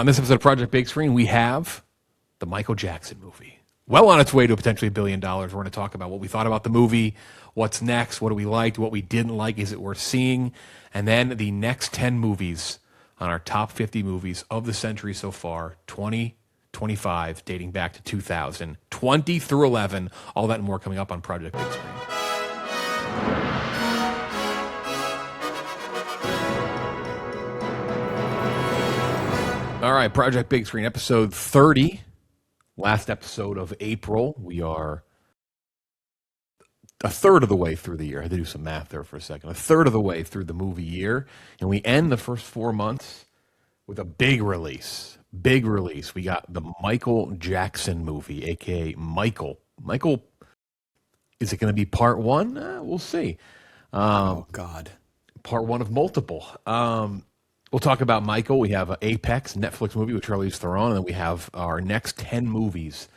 On this episode of Project Big Screen, we have the Michael Jackson movie. Well on its way to potentially $1 billion. We're going to talk about what we thought about the movie, what's next, what we liked, what we didn't like, is it worth seeing, and then the next 10 movies on our top 50 movies of the century so far, 2025, dating back to 2000, 20 through 11, all that and more coming up on Project Big Screen. All right, Project Big Screen, episode 30. Last episode of April. We are a third of the way through the year. I had to do some math there for a second. A third of the way through the movie year. And we end the first 4 months with a big release. Big release. We got the Michael Jackson movie, a.k.a. Michael. Michael, is it going to be part one? We'll see. Oh, God. Part one of multiple. We'll talk about Michael. We have Apex, Netflix movie with Charlize Theron, and then we have our next 10 movies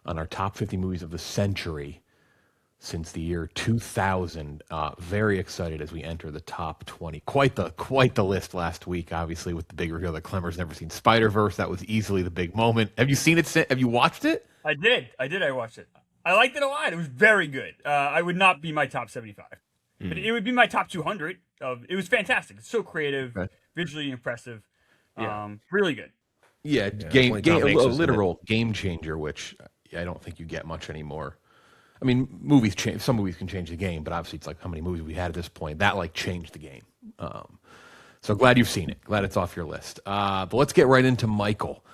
on our top 50 movies of the century since the year 2000. Very excited as we enter the top 20. Quite the list last week, obviously, with the big reveal that Klemmer's never seen Spider-Verse. That was easily the big moment. Have you seen it? Have you watched it? I did. I watched it. I liked it a lot. It was very good. I would not be my top 75, but it would be my top 200. It was fantastic. It's so creative. Okay. Visually impressive, really good. Yeah, a literal game changer, which I don't think you get much anymore. I mean, movies change. Some movies can change the game, but obviously it's like how many movies we had at this point that like changed the game. So glad you've seen it. Glad it's off your list. But let's get right into Michael.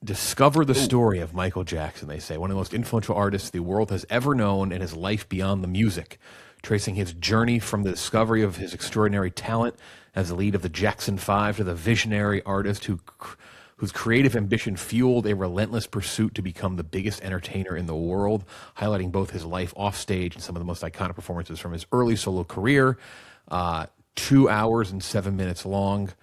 Discover the story of Michael Jackson. They say one of the most influential artists the world has ever known, and his life beyond the music, tracing his journey from the discovery of his extraordinary talent as the lead of the Jackson 5 to the visionary artist whose creative ambition fueled a relentless pursuit to become the biggest entertainer in the world, highlighting both his life off stage and some of the most iconic performances from his early solo career. 2 hours and 7 minutes long.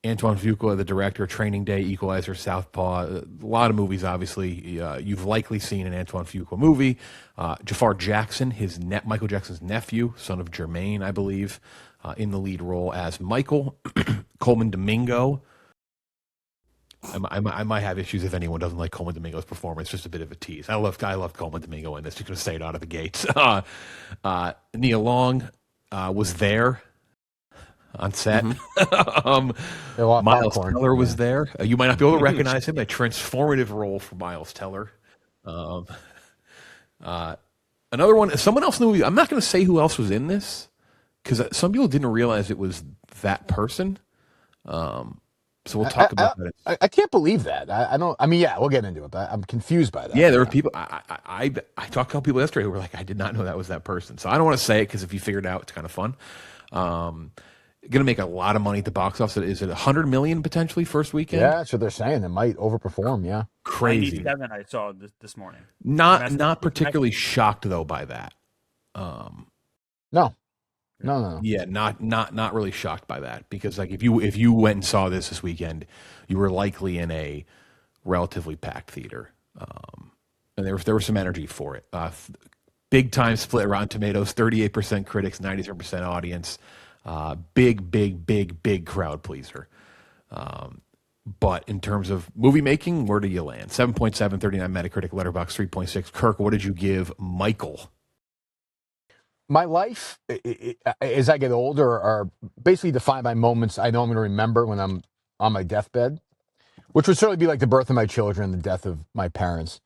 Antoine Fuqua, the director, Training Day, Equalizer, Southpaw, a lot of movies, obviously. You've likely seen an Antoine Fuqua movie. Jafar Jackson, Michael Jackson's nephew, son of Jermaine, I believe, in the lead role as Michael. Coleman Domingo. I might have issues if anyone doesn't like Coleman Domingo's performance. Just a bit of a tease. I love Coleman Domingo in this. Just going to say it out of the gates. Nia Long was there on set. Mm-hmm. Miles Teller was there. You might not be able to recognize him. A transformative role for Miles Teller. Another one, someone else in the movie. I'm not going to say who else was in this because some people didn't realize it was that person. So we'll talk about that. I can't believe that. I don't. I mean, yeah, we'll get into it, but I'm confused by that. Yeah, there were people. I talked to a couple people yesterday who were like, I did not know that was that person. So I don't want to say it because if you figure it out, it's kind of fun. Going to make a lot of money at the box office. Is it 100 million potentially first weekend? Yeah, that's what they're saying. It might overperform. Yeah, crazy. 97 I saw this morning. Not particularly shocked though by that. No. Yeah, not really shocked by that because like if you went and saw this weekend, you were likely in a relatively packed theater, and there was some energy for it. Big time split. Rotten Tomatoes, 38% critics, 97% audience. Big crowd pleaser. But in terms of movie making, where do you land? 7.7, 39 Metacritic, Letterboxd 3.6. Kirk, what did you give Michael? My life, as I get older, are basically defined by moments I know I'm going to remember when I'm on my deathbed, which would certainly be like the birth of my children, the death of my parents.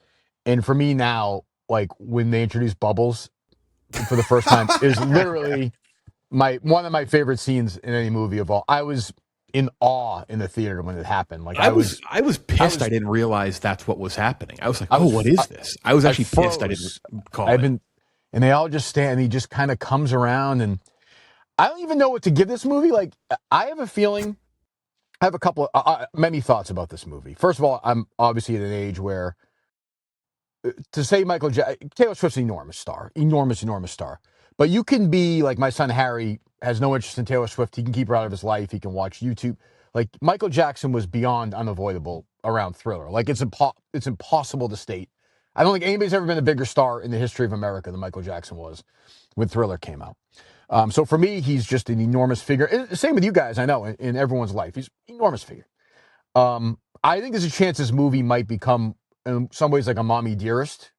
And for me now, like when they introduce Bubbles for the first time is literally one of my favorite scenes in any movie of all. I was in awe in the theater when it happened. Like I was pissed. I didn't realize that's what was happening. I was like, what is this? I was actually pissed. I didn't call it. And they all just stand, and he just kind of comes around, and I don't even know what to give this movie. Like, I have a feeling, I have a couple of, many thoughts about this movie. First of all, I'm obviously at an age where, to say Taylor Swift's an enormous star. But you can be, like my son Harry has no interest in Taylor Swift. He can keep her out of his life. He can watch YouTube. Like, Michael Jackson was beyond unavoidable around Thriller. Like, it's impossible to state. I don't think anybody's ever been a bigger star in the history of America than Michael Jackson was when Thriller came out. So for me, he's just an enormous figure. Same with you guys, I know, in everyone's life. He's an enormous figure. I think there's a chance this movie might become, in some ways, like a mommy dearest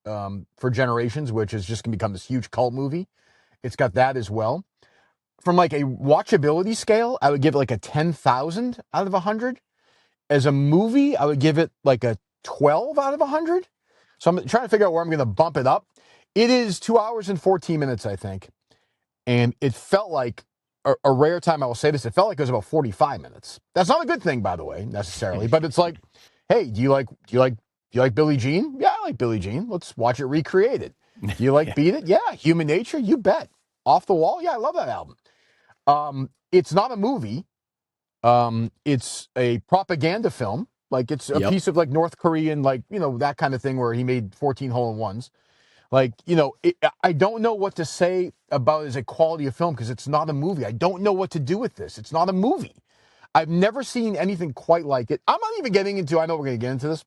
for generations, which is just going to become this huge cult movie. It's got that as well. From like a watchability scale, I would give it like a 10,000 out of 100. As a movie, I would give it like a 12 out of 100. So I'm trying to figure out where I'm going to bump it up. It is 2 hours and 14 minutes, I think. And it felt like a rare time, I will say this, it felt like it was about 45 minutes. That's not a good thing, by the way, necessarily. But it's like, hey, do you like Billie Jean? Yeah, I like Billie Jean. Let's watch it recreated. Do you like Beat It? Yeah. Human Nature? You bet. Off the Wall? Yeah, I love that album. It's not a movie. It's a propaganda film. Like, it's a piece of like North Korean, like, that kind of thing where he made 14 hole-in-ones. Like, I don't know what to say about as a quality of film because it's not a movie. I don't know what to do with this. It's not a movie. I've never seen anything quite like it. I'm not even getting into, I know we're going to get into this.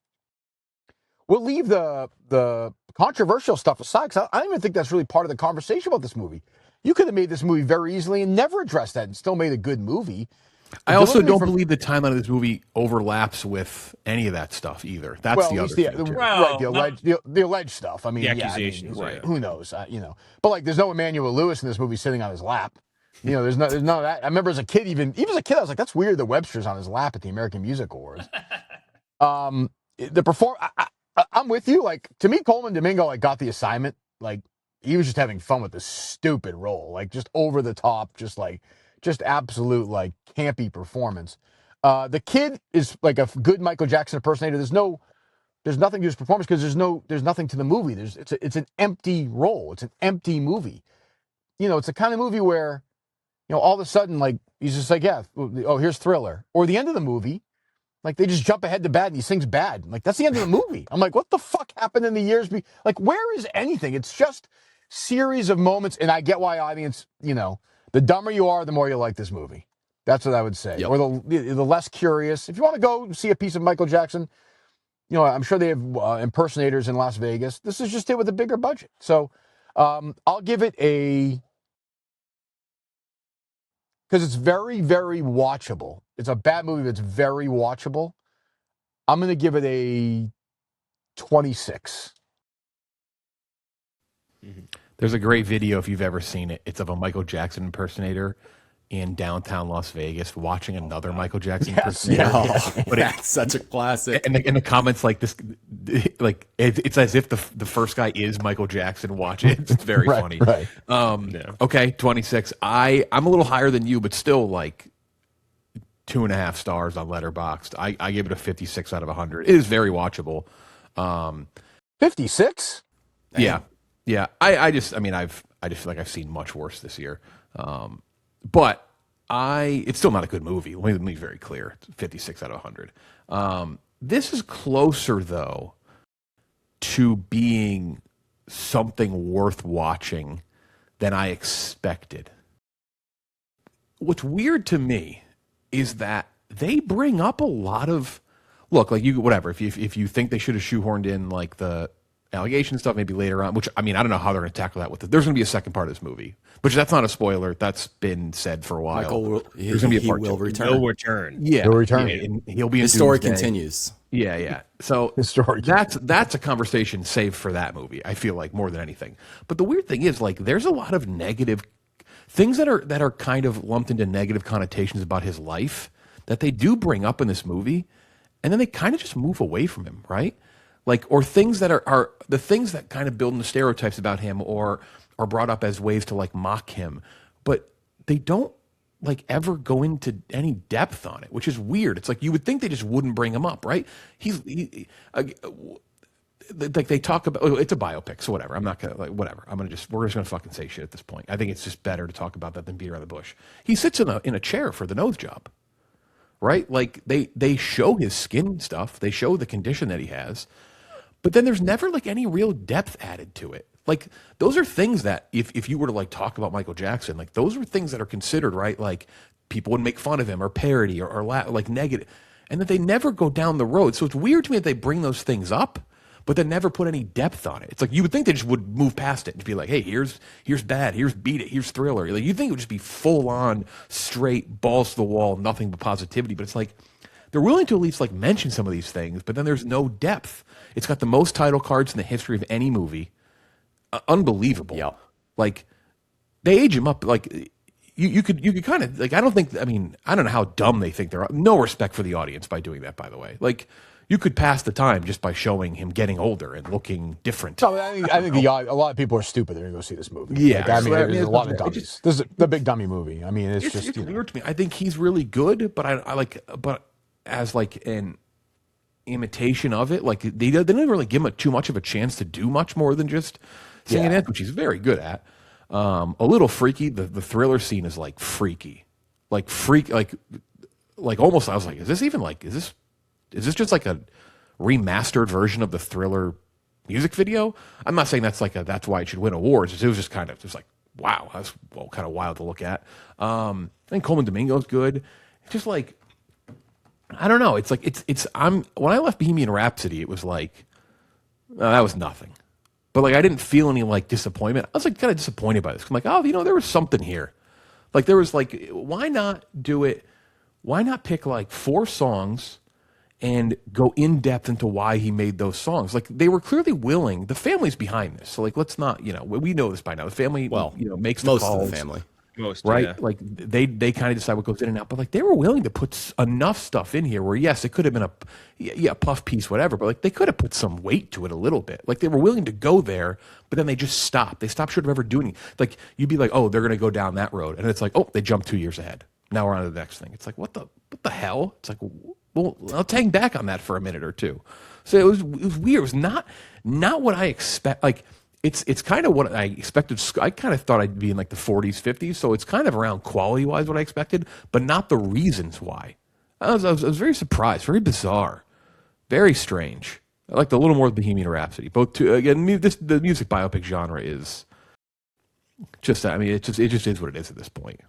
We'll leave the controversial stuff aside because I don't even think that's really part of the conversation about this movie. You could have made this movie very easily and never addressed that and still made a good movie. I also don't believe the timeline of this movie overlaps with any of that stuff either. That's the other thing. Right, the alleged stuff. I mean, the accusations, right. Who knows? But like, there's no Emmanuel Lewis in this movie sitting on his lap. There's none of that. I remember as a kid, even as a kid, I was like, that's weird that Webster's on his lap at the American Music Awards. I'm with you. Like, to me, Coleman Domingo like got the assignment. Like, he was just having fun with this stupid role, like just over the top, just absolute like campy performance. The kid is like a good Michael Jackson impersonator. There's nothing to his performance because there's nothing to the movie. It's an empty role. It's an empty movie. It's a kind of movie where, all of a sudden, like, he's just like, yeah, oh, here's Thriller. Or the end of the movie, like, they just jump ahead to bad and he sings Bad. Like, that's the end of the movie. I'm like, what the fuck happened in the years? Like, where is anything? It's just series of moments, and I get why audience, the dumber you are, the more you like this movie. That's what I would say. Yep. Or the less curious. If you want to go see a piece of Michael Jackson, I'm sure they have impersonators in Las Vegas. This is just it with a bigger budget. So I'll give it because it's very, very watchable. It's a bad movie, but it's very watchable. I'm going to give it a 26. Mm-hmm. There's a great video, if you've ever seen it. It's of a Michael Jackson impersonator in downtown Las Vegas watching another Michael Jackson impersonator. Yeah. But that's such a classic. And in the comments, like this, like it's as if the first guy is Michael Jackson watching it. It's very funny. Right. Okay, 26. I'm a little higher than you, but still like 2.5 stars on Letterboxd. I give it a 56 out of 100. It is very watchable. 56? Yeah. Yeah. I just feel like I've seen much worse this year. But it's still not a good movie. Let me be very clear. It's 56 out of 100. This is closer, though, to being something worth watching than I expected. What's weird to me is that they bring up a lot of whatever. If you think they should have shoehorned in like the allegation stuff maybe later on, which I don't know how they're going to tackle that with it. There's going to be a second part of this movie, which that's not a spoiler. That's been said for a while. Michael, there's going to be a part will two. return. He'll return. Yeah, he'll return. Yeah, and he'll be in the story Doomsday. Continues. Yeah. So that's a conversation saved for that movie. I feel like more than anything. But the weird thing is, like, there's a lot of negative things that are kind of lumped into negative connotations about his life that they do bring up in this movie, and then they kind of just move away from him, right? Like, or things that are the things that kind of build into stereotypes about him or are brought up as ways to like mock him, but they don't like ever go into any depth on it, which is weird. It's like you would think they just wouldn't bring him up, right? Like they talk about, it's a biopic, so whatever. I'm not gonna whatever. We're just gonna fucking say shit at this point. I think it's just better to talk about that than beat around the bush. He sits in a chair for the nose job, right? Like they show his skin stuff, they show the condition that he has. But then there's never like any real depth added to it. Like those are things that if you were to like talk about Michael Jackson, like those are things that are considered, right? Like people would make fun of him or parody or like negative, and that they never go down the road. So it's weird to me that they bring those things up, but they never put any depth on it. It's like you would think they just would move past it and be like, hey, here's Bad, here's Beat It, here's Thriller. Like you think it would just be full on, straight, balls to the wall, nothing but positivity. But it's like they're willing to at least like mention some of these things, but then there's no depth. It's got the most title cards in the history of any movie. Unbelievable. Yeah. Like they age him up. Like you could kind of like, I don't know how dumb they think they're. No respect for the audience by doing that, by the way. Like you could pass the time just by showing him getting older and looking different. So I think a lot of people are stupid. They're going to go see this movie. Yeah. Like, there's a lot of dummies. This is the big dummy movie. I mean, it's just weird to me. I think he's really good, but but as like an imitation of it, like they didn't really give him too much of a chance to do much more than just sing and dance, which he's very good at. A little freaky. The thriller scene is like freaky, like almost. I was like, is this just like a remastered version of the Thriller music video? I'm not saying that's why it should win awards. It was just kind of just like, wow, that's kind of wild to look at. I think Coleman Domingo's good. It's just like, I don't know. It's like when I left Bohemian Rhapsody, it was like that was nothing. But like I didn't feel any like disappointment. I was like kind of disappointed by this. I'm like, oh, there was something here. Like there was like, why not do it? Why not pick like 4 songs and go in depth into why he made those songs? Like they were clearly willing. The family's behind this, so like let's not. We know this by now. The family, makes the most calls, of the family. Most, right? yeah. Like they kind of decide what goes in and out. But like they were willing to put enough stuff in here where yes, it could have been a puff piece, whatever. But like they could have put some weight to it a little bit. Like they were willing to go there, but then they just stopped. They stopped short of ever doing it. Like you'd be like, oh, they're going to go down that road, and it's like, oh, they jumped 2 years ahead. Now we're on to the next thing. It's like what the hell? It's like, well, I'll hang back on that for a minute or two. So it was weird. It was not what I expect. Like it's kind of what I expected. I kind of thought I'd be in like the 40s, 50s. So it's kind of around quality wise what I expected, but not the reasons why. I was very surprised, very bizarre, very strange. I liked a little more Bohemian Rhapsody. Both two again. The music biopic genre is just. I mean, it just is what it is at this point.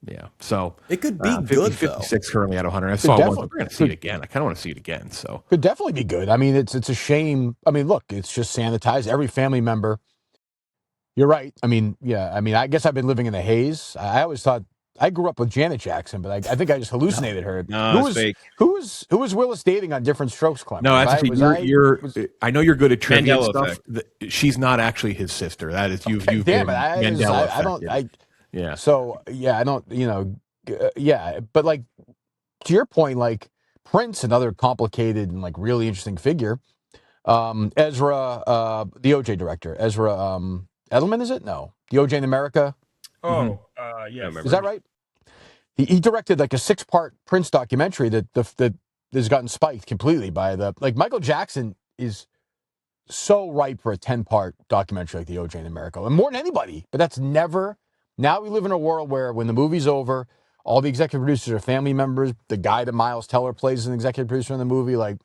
Yeah, so It could be 50, good 56 though. currently out of 100. I saw one. We're going to see it again. I kind of want to see it again. So could definitely be good. I mean, it's a shame. I mean, look, it's just sanitized. Every family member. You're right. I mean, yeah. I mean, I guess I've been living in the haze. I always thought I grew up with Janet Jackson, but I think I just hallucinated her. No, who was Willis dating on Different Strokes, Klemmer? no, actually, I know you're good at trivia and stuff. She's not actually his sister. That is you've damn been it. Mandela I don't. affected. Yeah. So yeah, I don't. Yeah, but like to your point, like Prince, another complicated and like really interesting figure. Ezra, the OJ director, Ezra Edelman, is it? No, the OJ in America. Oh, yeah. Is that right? He directed like a 6-part Prince documentary that has gotten spiked completely by Michael Jackson is so ripe for a 10-part documentary like the OJ in America, and more than anybody. But that's never. Now we live in a world where when the movie's over, all the executive producers are family members. The guy that Miles Teller plays as an executive producer in the movie. Like,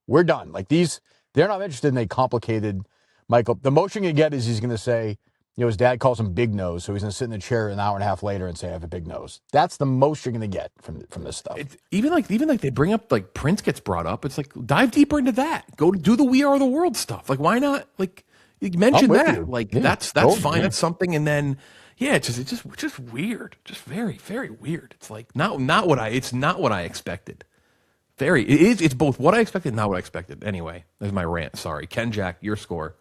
we're done. Like they're not interested in a complicated Michael. The motion you get is he's going to say, his dad calls him Big Nose, so he's going to sit in the chair an hour and a half later and say, I have a big nose. That's the most you're going to get from this stuff. Even like they bring up like Prince gets brought up. It's like dive deeper into that. Go do the We Are the World stuff. Like why not? Like you mention that. You. Like yeah, that's fine. Yeah. That's something. And then it's just weird. Just very very weird. It's like not what I expected. It's both what I expected and not what I expected. Anyway, there's my rant. Sorry, Kenjac, your score.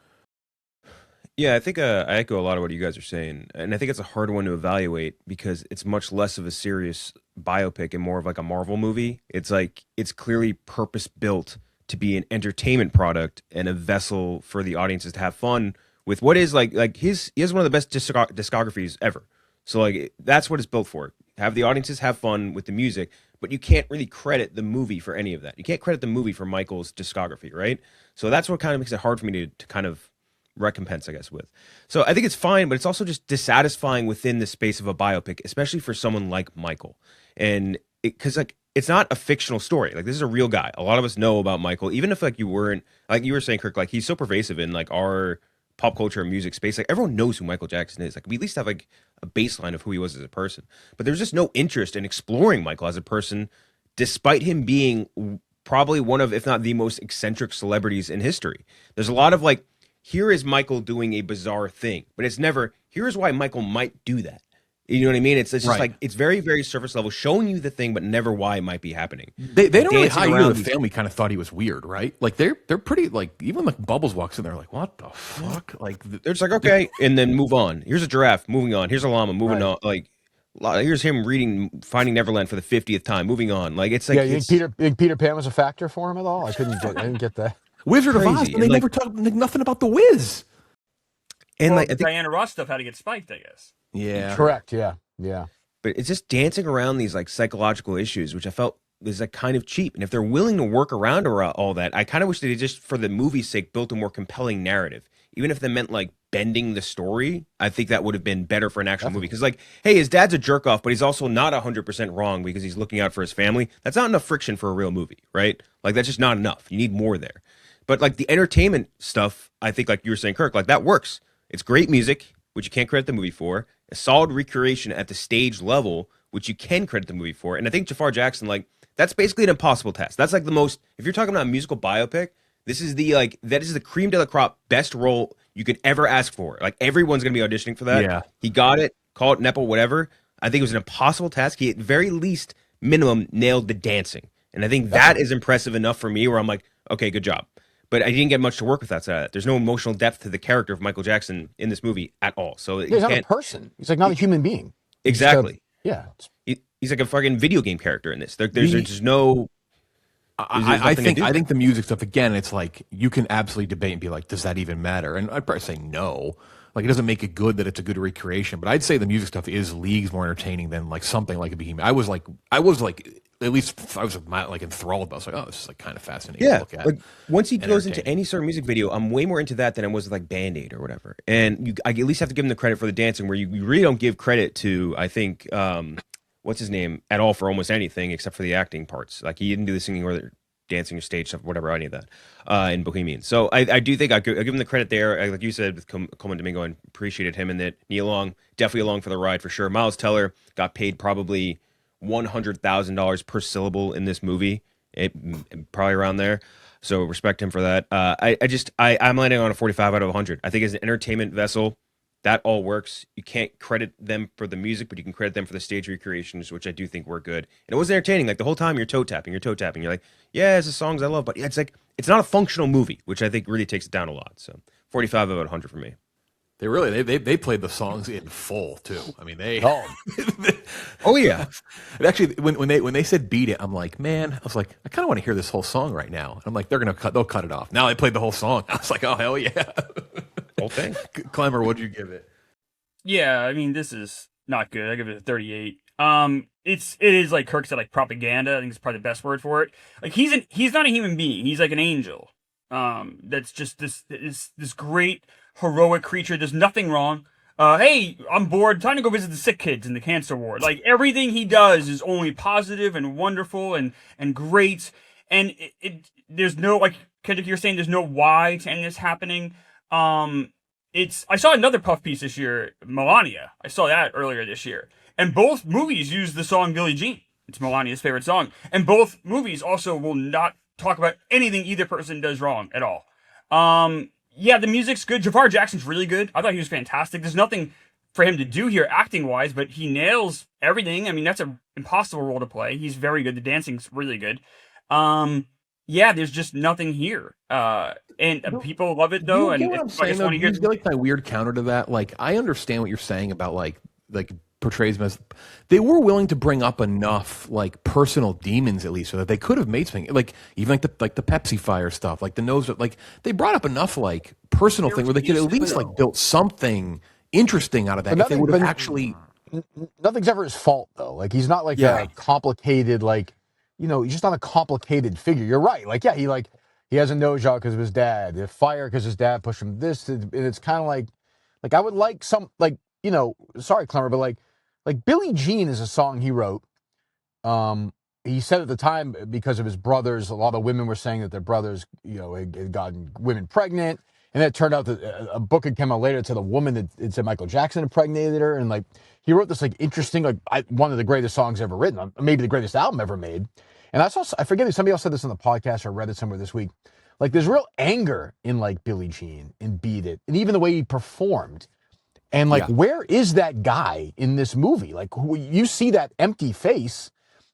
Yeah, I think I echo a lot of what you guys are saying, and I think it's a hard one to evaluate because it's much less of a serious biopic and more of like a Marvel movie. It's like it's clearly purpose built to be an entertainment product and a vessel for the audiences to have fun with. What is like he has one of the best discographies ever. So like that's what it's built for. Have the audiences have fun with the music, but you can't really credit the movie for any of that. You can't credit the movie for Michael's discography, right? So that's what kind of makes it hard for me to kind of recompense, I guess, with. So I think it's fine, but it's also just dissatisfying within the space of a biopic, especially for someone like Michael. And because like it's not a fictional story. Like this is a real guy. A lot of us know about Michael, even if like you weren't, like you were saying, Kirk, like he's so pervasive in like our pop culture and music space. Like everyone knows who Michael Jackson is. Like we at least have like a baseline of who he was as a person. But there's just no interest in exploring Michael as a person, despite him being probably one of, if not the most eccentric celebrities in history. There's a lot of like, here is Michael doing a bizarre thing, but it's never, here's why Michael might do that. You know what I mean? It's just like it's very, very surface level, showing you the thing, but never why it might be happening. They don't really hide. Even the family kind of thought he was weird, right? Like they're pretty like even like Bubbles walks in there like what the fuck? Like they're just like okay, and then move on. Here's a giraffe, moving on. Here's a llama, moving on. Like here's him reading Finding Neverland for the 50th time, moving on. Like it's like you think Peter Pan was a factor for him at all? I didn't get that. Wizard of Oz, and they never talk nothing about the Wiz. And like I think Diana Ross stuff had to get spiked, I guess. Yeah, correct. Yeah. But it's just dancing around these like psychological issues, which I felt was like kind of cheap. And if they're willing to work around all that, I kind of wish they just, for the movie's sake, built a more compelling narrative. Even if they meant like bending the story, I think that would have been better for an actual movie. Because like, hey, his dad's a jerk off, but he's also not 100% wrong because he's looking out for his family. That's not enough friction for a real movie, right? Like that's just not enough. You need more there. But like the entertainment stuff, I think like you were saying, Kirk, like that works. It's great music, which you can't credit the movie for. A solid recreation at the stage level, which you can credit the movie for. And I think Jafar Jackson, like, that's basically an impossible task. That's like the most, if you're talking about a musical biopic, this is the, like, that is the cream de la crop best role you could ever ask for. Like, everyone's going to be auditioning for that. Yeah. He got it, call it Nepo, whatever. I think it was an impossible task. He, at very least, minimum, nailed the dancing. And I think that is impressive enough for me where I'm like, okay, good job. But I didn't get much to work with outside of that. There's no emotional depth to the character of Michael Jackson in this movie at all. So he's not a person. He's like not a human being. Exactly. He's like a fucking video game character in this. There's just no. I think the music stuff again. It's like you can absolutely debate and be like, does that even matter? And I'd probably say no. Like it doesn't make it good that it's a good recreation. But I'd say the music stuff is leagues more entertaining than like something like a Bohemian. I was like. At least I was like enthralled. I was like, oh, this is like kind of fascinating to look at. Like once he goes into any sort of music video, I'm way more into that than I was with like Band-Aid or whatever. And I at least have to give him the credit for the dancing, where you really don't give credit to, I think, what's his name, at all for almost anything except for the acting parts. Like he didn't do the singing or the dancing or stage stuff, whatever, any of that in Bohemian. So I do think I give him the credit there. Like you said with Coleman Domingo, and appreciated him in that. Neil Long, definitely along for the ride for sure. Miles Teller got paid probably $100,000 per syllable in this movie, probably around there. So respect him for that. I'm landing on a 45 out of 100. I think as an entertainment vessel, that all works. You can't credit them for the music, but you can credit them for the stage recreations, which I do think were good. And it was entertaining. Like the whole time you're toe tapping. You're like, yeah, it's the songs I love, but it's like it's not a functional movie, which I think really takes it down a lot. So 45 out of 100 for me. They really they played the songs in full too. I mean oh yeah. Actually, when they said beat it, I'm like, man, I was like, I kind of want to hear this whole song right now. And I'm like, they'll cut it off. Now they played the whole song. I was like, oh hell yeah, whole thing. Klemmer, what'd you give it? Yeah, I mean this is not good. I give it a 38. It is like Kirk said, like propaganda. I think it's probably the best word for it. Like he's not a human being. He's like an angel. That's just this great heroic creature. There's nothing wrong. Hey, I'm bored. Time to go visit the sick kids in the cancer ward. Like everything he does is only positive and wonderful and great. And there's no, like Kenjac, you're saying there's no why to end this happening. I saw another Puff piece this year, Melania. I saw that earlier this year. And both movies use the song Billie Jean. It's Melania's favorite song. And both movies also will not talk about anything either person does wrong at all. Yeah, the music's good. Jafar Jackson's really good. I thought he was fantastic. There's nothing for him to do here acting-wise, but he nails everything. I mean, that's an impossible role to play. He's very good. The dancing's really good. Yeah, there's just nothing here. And people love it, though. You get what I'm saying, though? You feel like my weird counter to that? Like, I understand what you're saying about, like portrays them as they were willing to bring up enough like personal demons at least so that they could have made something like even like the Pepsi fire stuff, like the nose, like they brought up enough like personal thing where they could at least like build something interesting out of that. If they would have actually, nothing's ever his fault though. Like he's not like a complicated, like, you know, he's just not a complicated figure. You're right. Like, yeah, he has a nose job because of his dad, the fire because his dad pushed him this, and it's kind of like I would like some, like, you know, sorry, Klemmer, but like Billie Jean is a song he wrote. He said at the time because of his brothers, a lot of women were saying that their brothers, you know, had gotten women pregnant. And it turned out that a book had come out later to the woman that it said Michael Jackson impregnated her. And like, he wrote this like interesting, like one of the greatest songs ever written, maybe the greatest album ever made. And I forget if somebody else said this on the podcast or read it somewhere this week. Like there's real anger in like Billie Jean and Beat It. And even the way he performed. And like, where is that guy in this movie? Like, you see that empty face.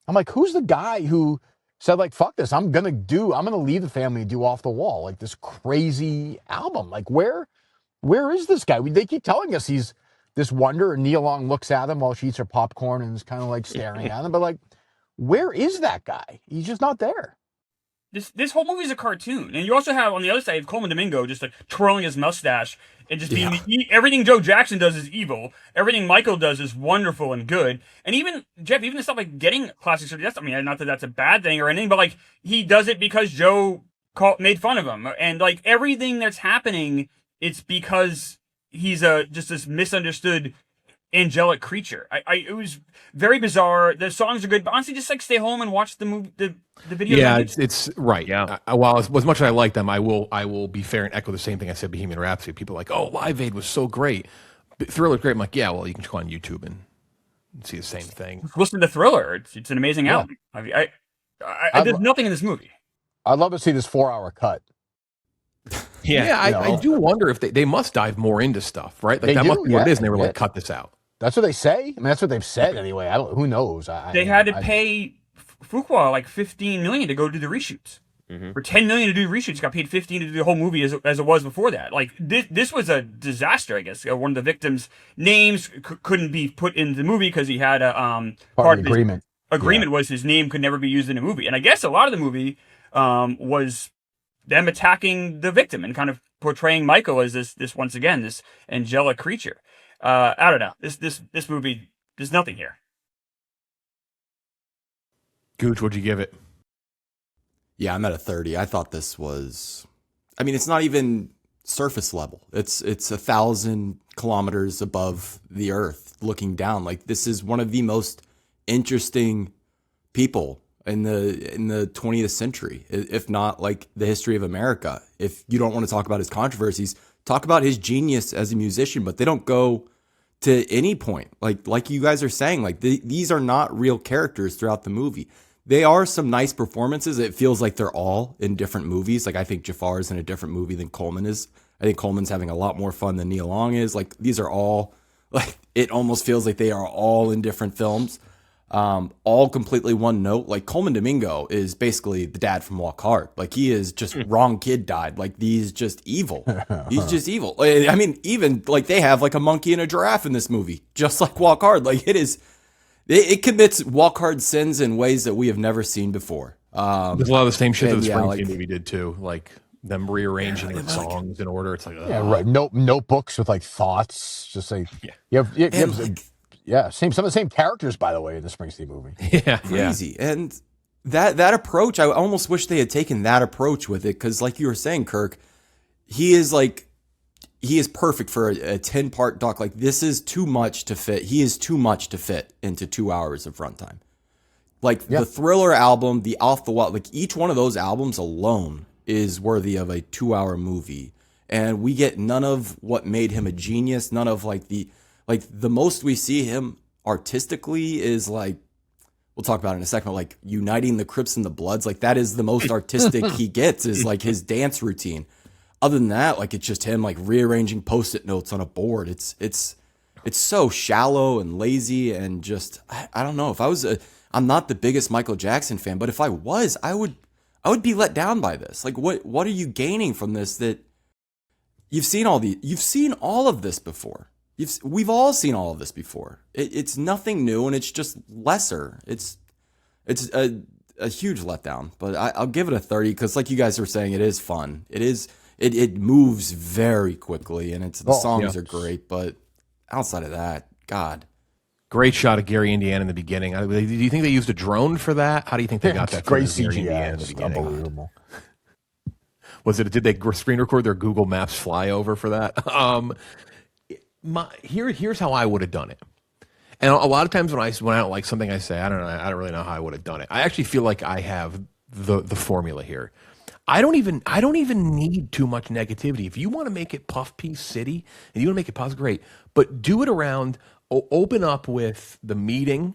I'm like, who's the guy who said like, fuck this, I'm gonna leave the family and do Off the Wall, like this crazy album. Like, where is this guy? They keep telling us he's this wonder, and Nia Long looks at him while she eats her popcorn and is kind of like staring at him. But like, where is that guy? He's just not there. This whole movie is a cartoon, and you also have on the other side Coleman Domingo just like twirling his mustache and just being everything Joe Jackson does is evil, everything Michael does is wonderful and good, and even Jeff, even the stuff like getting plastic surgery. I mean, not that that's a bad thing or anything, but like he does it because Joe made fun of him, and like everything that's happening, it's because he's just this misunderstood angelic creature. It was very bizarre. The songs are good, but honestly, just like stay home and watch the movie, the video. Yeah, it's right. Yeah. While as much as I like them, I will be fair and echo the same thing I said. Bohemian Rhapsody. People are like, oh, Live Aid was so great. Thriller's great. I'm like, yeah, well, you can go on YouTube and see the same thing. Listen to Thriller. It's an amazing album. There's nothing in this movie. I'd love to see this 4-hour cut. I do wonder if they must dive more into stuff, right? Like that must be what it is, and they were like, cut this out. That's what they say. I mean, that's what they've said anyway. Who knows? They had to pay Fuqua like $15 million to go do the reshoots. For $10 million to do reshoots, got paid $15 to do the whole movie as it was before that. Like this was a disaster, I guess. One of the victims' names couldn't be put in the movie because he had a part of agreement. Agreement was his name could never be used in a movie, and I guess a lot of the movie was them attacking the victim and kind of portraying Michael as this once again this angelic creature. I don't know. This movie, there's nothing here. Gooch, what'd you give it? Yeah, I'm at a 30. I thought this was, I mean, it's not even surface level. It's 1,000 kilometers above the earth looking down. Like, this is one of the most interesting people in the 20th century, if not like the history of America. If you don't want to talk about his controversies, talk about his genius as a musician, but they don't go to any point. Like you guys are saying, like these are not real characters throughout the movie. They are some nice performances. It feels like they're all in different movies. Like I think Jafar is in a different movie than Coleman is. I think Coleman's having a lot more fun than Nia Long is. Like these are all, like it almost feels like they are all in different films. All completely one note. Like Coleman Domingo is basically the dad from Walk Hard. Like he is just wrong kid died. Like he's just evil. He's just evil. I mean, even like they have like a monkey and a giraffe in this movie, just like Walk Hard. Like it commits Walk Hard sins in ways that we have never seen before. There's a lot of the same shit that the Springsteen movie did too. Like them rearranging the songs in order. It's like, right. Notebooks with like thoughts. Just like some of the same characters, by the way, in the Springsteen movie. Yeah, crazy. And that approach, I almost wish they had taken that approach with it, because like you were saying, Kirk, he is perfect for a 10-part doc. Like this is too much to fit. He is too much to fit into 2 hours of runtime. Like the Thriller album, the Off the Wall, like each one of those albums alone is worthy of a 2-hour movie, and we get none of what made him a genius. None of the most we see him artistically is like, we'll talk about it in a second, like uniting the Crips and the Bloods. Like that is the most artistic he gets, is like his dance routine. Other than that, like it's just him like rearranging Post-it notes on a board. It's so shallow and lazy, and just, I don't know. If I was I'm not the biggest Michael Jackson fan, but if I was, I would be let down by this. Like what are you gaining from this? That you've seen all of this before. We've all seen all of this before. It's nothing new, and it's just lesser. It's a huge letdown, but I'll give it a 30, because like you guys were saying, it is fun. It moves very quickly, and the songs are great, but outside of that, God. Great shot of Gary, Indiana in the beginning. Do you think they used a drone for that? How do you think they got that? Great CGI in the beginning. Unbelievable. Did they screen record their Google Maps flyover for that? Here's how I would have done it. And a lot of times when I don't like something, I say, I don't really know how I would have done it. I actually feel like I have the formula here. I don't even need too much negativity. If you want to make it Puff Piece City and you want to make it positive, great. But do it around, open up with the meeting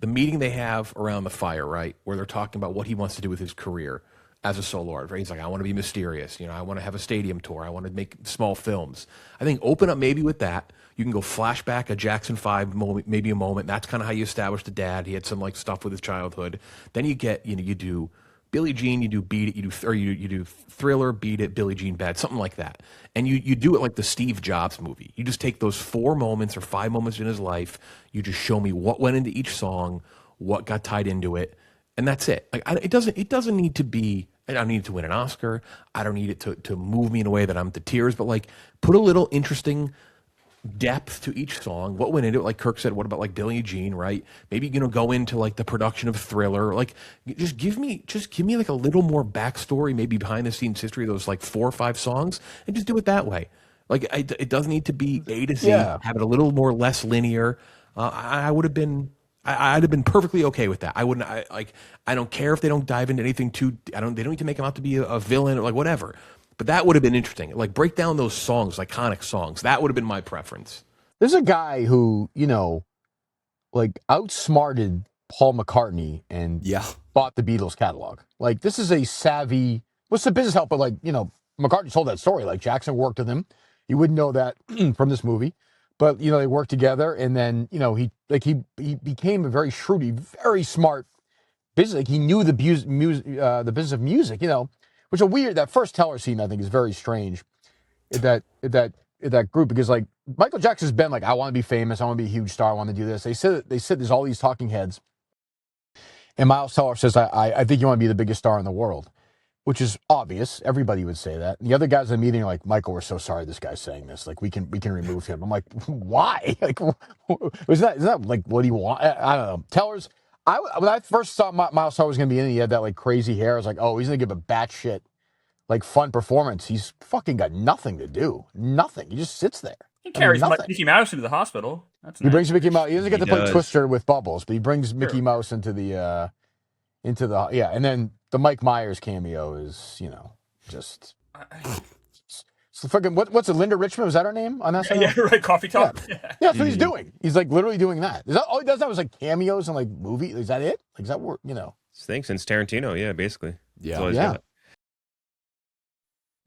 they have around the fire, right? Where they're talking about what he wants to do with his career. as a solo artist. Right? He's like, I want to be mysterious. I want to have a stadium tour. I want to make small films. I think open up maybe with that. You can go flashback a Jackson 5 moment, maybe a moment. That's kind of how you establish the dad. He had some like stuff with his childhood. Then you get, you do Billie Jean, you do Beat It, you do Thriller, Beat It, Billie Jean Bad, something like that. And you do it like the Steve Jobs movie. You just take those 4 moments or 5 moments in his life. You just show me what went into each song, what got tied into it, and that's it. Like it doesn't need to be. I don't need it to win an Oscar. I don't need it to move me in a way that I'm to tears. But like put a little interesting depth to each song. What went into it? Like Kirk said, what about like Billie Jean, right? Maybe go into like the production of Thriller. Like just give me like a little more backstory, maybe behind the scenes history of those like 4 or 5 songs, and just do it that way. Like it doesn't need to be A to Z. Yeah. Have it a little more less linear. I'd have been perfectly okay with that. I don't care if they don't dive into anything too. They don't need to make him out to be a villain or like whatever. But that would have been interesting. Like break down those songs, iconic songs. That would have been my preference. There's a guy who, like outsmarted Paul McCartney and bought the Beatles catalog. Like this is a savvy, what's the business help? But like, McCartney told that story. Like Jackson worked with him. You wouldn't know that from this movie. But, they worked together and then, he became a very shrewd, very smart business. Like he knew the business of music, which that first Teller scene, I think, is very strange. That group, because like Michael Jackson's been like, I want to be famous, I want to be a huge star, I want to do this. They said there's all these talking heads, and Miles Teller says, I think you want to be the biggest star in the world, which is obvious. Everybody would say that. And the other guys in the meeting are like, Michael, we're so sorry this guy's saying this. Like we can remove him. I'm like, why? Like, isn't that like what do you want? I don't know. Teller's. When I first saw Miles Teller was going to be in it, he had that like crazy hair. I was like, oh, he's going to give a batshit like fun performance. He's fucking got nothing to do. Nothing. He just sits there. He carries Mickey Mouse into the hospital. He brings Mickey Mouse. He doesn't get to play Twister with Bubbles, but he brings Mickey Mouse into the and then the Mike Myers cameo is, just so fucking what's it? Linda Richmond, was that her name on SNL? Yeah, right. Coffee Talk. Yeah, that's what he's doing. He's like literally doing that. Is that all he does? That was like cameos and like movie. Is that it? Like is that what Thing since Tarantino, yeah, basically. Yeah.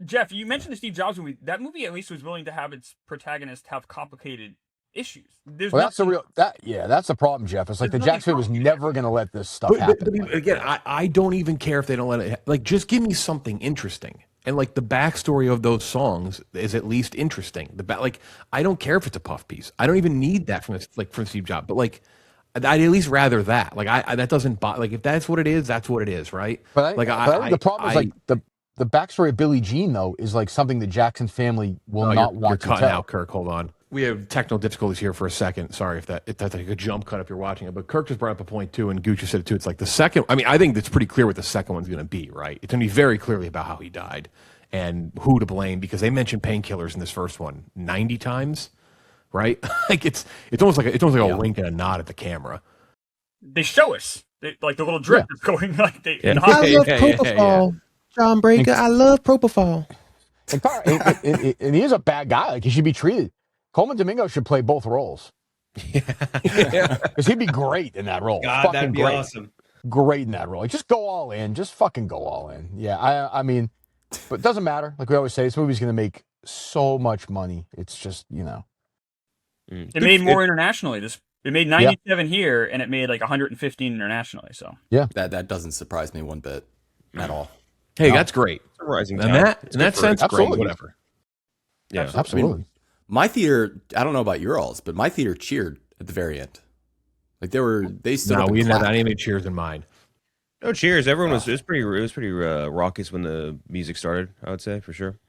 Jeff, you mentioned the Steve Jobs movie. That movie at least was willing to have its protagonist have complicated issues. That's the problem, Jeff. It's like the Jackson was never going to let this stuff happen. But again, I don't even care if they don't let it. Like, just give me something interesting, and like the backstory of those songs is at least interesting. I don't care if it's a puff piece. I don't even need that from Steve Jobs. But like, I'd at least rather that. Like, that doesn't like if that's what it is, that's what it is, right? But the problem is like the backstory of Billie Jean though is like something the Jackson family will not want to tell. You're cutting out, Kirk. Hold on. We have technical difficulties here for a second. Sorry if that's like a jump cut if you're watching it. But Kirk just brought up a point too, and Gooch said it too. It's like the second. I mean, I think it's pretty clear what the second one's going to be, right? It's going to be very clearly about how he died and who to blame, because they mentioned painkillers in this first one 90 times, right? Like it's almost like a wink and a nod at the camera. They show us like the little drip that's going like in the I love propofol, John Breaker. I love propofol. And he is a bad guy. Like he should be treated. Coleman Domingo should play both roles. Because he'd be great in that role. God, that'd be awesome. Great in that role. Like, just go all in. Just fucking go all in. Yeah, I mean, but it doesn't matter. Like we always say, this movie's going to make so much money. It's just, It made more internationally. It made 97 here, and it made like 115 internationally. So yeah, that doesn't surprise me one bit at all. Hey, that's great. Rising in that sense, great. Whatever. Yeah, absolutely. I mean, my theater, I don't know about your alls, but my theater cheered at the very end. Like they stood up. No, we didn't have any cheers in mind. No cheers. Everyone was pretty raucous when the music started. I would say for sure.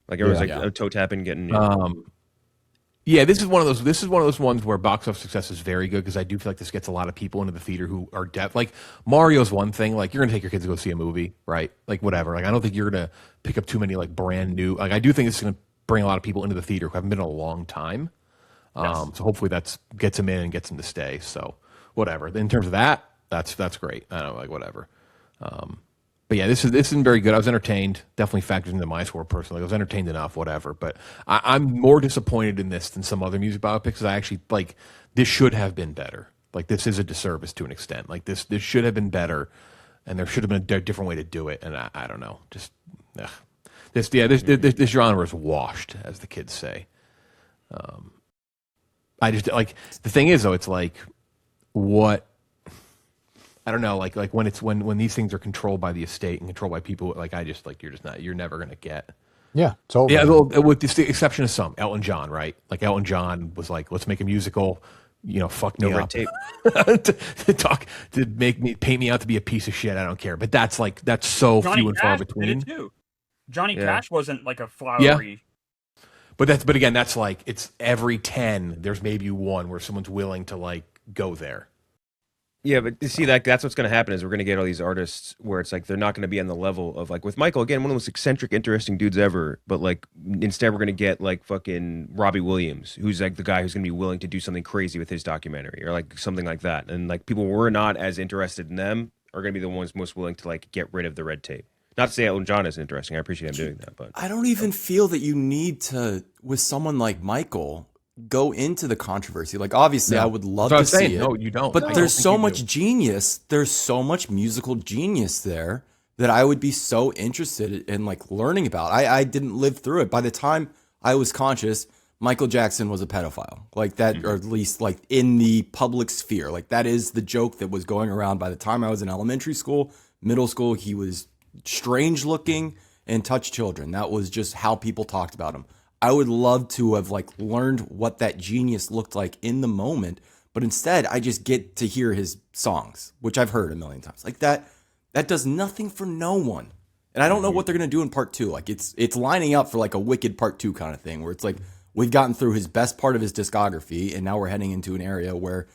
Like everyone's toe tapping, getting. Yeah, this is one of those ones where box office success is very good, because I do feel like this gets a lot of people into the theater who are deaf. Like Mario's one thing. Like you're gonna take your kids to go see a movie, right? Like whatever. Like I don't think you're gonna pick up too many like brand new. Like I do think it's gonna bring a lot of people into the theater who haven't been in a long time. So hopefully that gets them in and gets them to stay. So whatever. In terms of that, that's great. I don't know, like whatever. But yeah, this isn't very good. I was entertained. Definitely factors into my score personally. I was entertained enough, whatever. But I'm more disappointed in this than some other music biopics, because I actually like this should have been better. Like this is a disservice to an extent. Like this should have been better. and there should have been a different way to do it. And I don't know, just this genre is washed, as the kids say. I just like the thing is though, it's like what I don't know, like when these things are controlled by the estate and controlled by people, like you're never gonna get. Yeah, it's over. Yeah, well, with the exception of some Elton John, right? Like Elton John was like, let's make a musical. Fuck me up to paint me out to be a piece of shit. I don't care. But that's so Johnny few and Cash far between. did it too. Johnny Cash wasn't like a flowery. But again, that's like it's every 10. There's maybe one where someone's willing to like go there. Yeah, but you see that's what's going to happen is we're going to get all these artists where it's like they're not going to be on the level of like with Michael again, one of the most eccentric, interesting dudes ever. But like instead, we're going to get like fucking Robbie Williams, who's like the guy who's going to be willing to do something crazy with his documentary or like something like that. And like people who are not as interested in them are going to be the ones most willing to like get rid of the red tape. Not to say Elton John is interesting. I appreciate him doing that, but I don't even feel that you need to with someone like Michael. Go into the controversy. Like, obviously, I would love to see it. No, you don't. But there's so much genius. There's so much musical genius there that I would be so interested in, like, learning about. I didn't live through it. By the time I was conscious, Michael Jackson was a pedophile. Like, that, or at least, like, in the public sphere. Like, that is the joke that was going around. By the time I was in elementary school, middle school, he was strange looking and touched children. That was just how people talked about him. I would love to have like learned what that genius looked like in the moment, but instead I just get to hear his songs, which I've heard a million times. Like that does nothing for no one. And I don't know what they're going to do in part 2. Like it's lining up for like a Wicked part 2 kind of thing where it's like we've gotten through his best part of his discography and now we're heading into an area where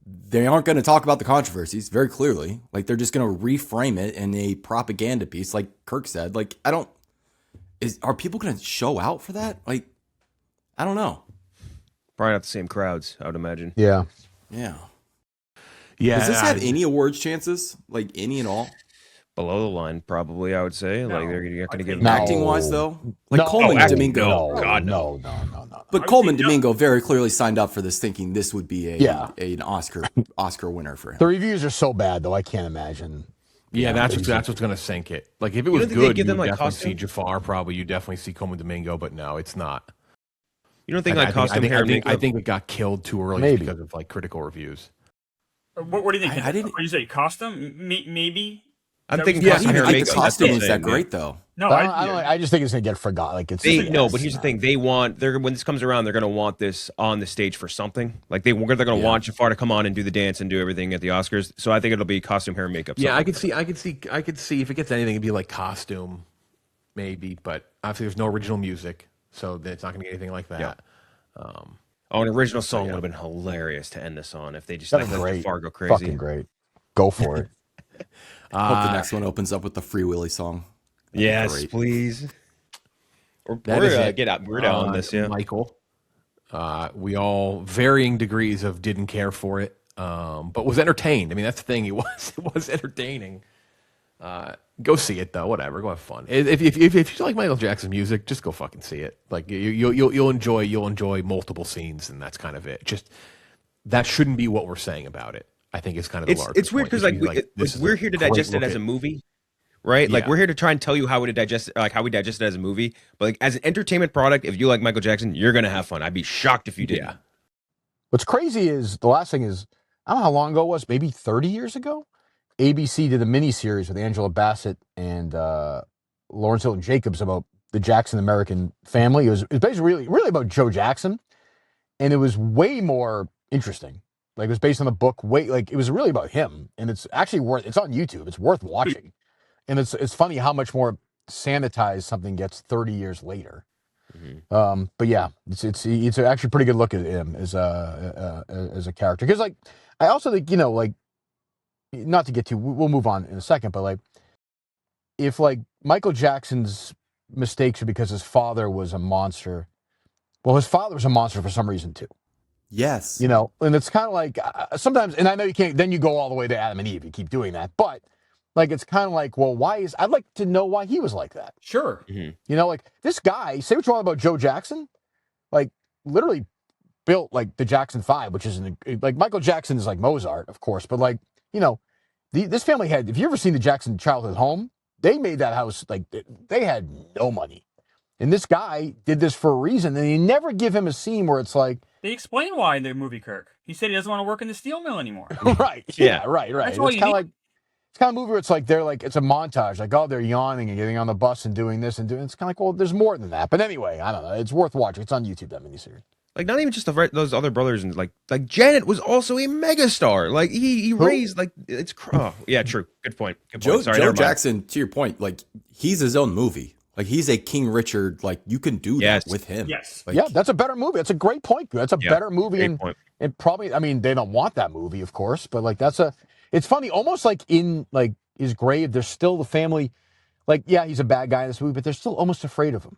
they aren't going to talk about the controversies very clearly. Like they're just going to reframe it in a propaganda piece like Kirk said. Like are people going to show out for that? Like, I don't know. Probably not the same crowds, I would imagine. Yeah. Yeah. Yeah. Does this have any awards chances? Like, any at all? Below the line, probably, I would say. No, like, they're not going to give No. Acting-wise, though? Like, Coleman Domingo. No, God, no. But Coleman Domingo very clearly signed up for this thinking this would be an Oscar winner for him. The reviews are so bad, though, I can't imagine. Yeah, that's what's going to sink it. Like if it was good, you would definitely see Jafar. Probably you definitely see Coleman Domingo, but no, it's not. You don't think costume hair? I think it got killed too early because of like critical reviews. What do you think? I didn't. What do you say? Costume? Maybe. I'm thinking costume hair makeup. The costume is that great though. No, I just think it's gonna get forgotten. Like it's but here's the thing: when this comes around, they're gonna want this on the stage for something. Like they're gonna want Jafar to come on and do the dance and do everything at the Oscars. So I think it'll be costume, hair, and makeup. Yeah, I could see if it gets anything, it'd be like costume, maybe. But obviously, there's no original music, so it's not gonna get anything like that. Yeah. An original song would have been hilarious to end this on if they just let Jafar go crazy. Fucking great. Go for it. Hope the next one opens up with the Free Willy song. Yes, please. We're get out. We're down on this, yeah. Michael. We all varying degrees of didn't care for it, but was entertained. I mean, that's the thing. It was entertaining. Go see it though. Whatever. Go have fun. If you like Michael Jackson's music, just go fucking see it. Like you'll enjoy multiple scenes, and that's kind of it. Just that shouldn't be what we're saying about it. I think it's kind of the larger It's weird because we're here to digest it as a movie, right? Yeah. Like we're here to try and tell you how we digest it as a movie. But like as an entertainment product, if you like Michael Jackson, you're gonna have fun. I'd be shocked if you didn't. Yeah. What's crazy is the last thing is I don't know how long ago it was, maybe 30 years ago. ABC did a miniseries with Angela Bassett and Lawrence Hilton Jacobs about the Jackson American family. It was basically really about Joe Jackson, and it was way more interesting. Like it was based on the book. It was really about him, and it's actually it's on YouTube. It's worth watching, and it's funny how much more sanitized something gets 30 years later. Mm-hmm. But yeah, it's actually a pretty good look at him as a character. Because like I also think like not to get too, we'll move on in a second, but like if like Michael Jackson's mistakes are because his father was a monster, well, his father was a monster for some reason too. Yes. And it's kind of like sometimes, and I know you can't, then you go all the way to Adam and Eve, you keep doing that, but like, it's kind of like, well, I'd like to know why he was like that. Sure. Mm-hmm. Like this guy, say what you want about Joe Jackson, like literally built like the Jackson 5, which is like Michael Jackson is like Mozart, of course, but like, This family had, if you ever seen the Jackson childhood home, they made that house, like, they had no money. And this guy did this for a reason, and they never give him a scene where it's like... They explain why in the movie, Kirk. He said he doesn't want to work in the steel mill anymore. Right. Yeah, right. That's all it's kind of like... It's kind of a movie where it's like, it's a montage. Like, oh, they're yawning and getting on the bus and doing this and doing... It's kind of like, well, there's more than that. But anyway, I don't know. It's worth watching. It's on YouTube, that miniseries. Like, not even just those other brothers, and like Janet was also a megastar. Like he raised, like, it's yeah, true. Good point. Joe Jackson, to your point, like, he's his own movie. Like, he's a King Richard. Like, you can do that with him. Yes. Like, yeah, that's a better movie. That's a great point. That's a better movie. And probably, I mean, they don't want that movie, of course, but like, it's funny, almost like in like his grave, there's still the family. Like, yeah, he's a bad guy in this movie, but they're still almost afraid of him.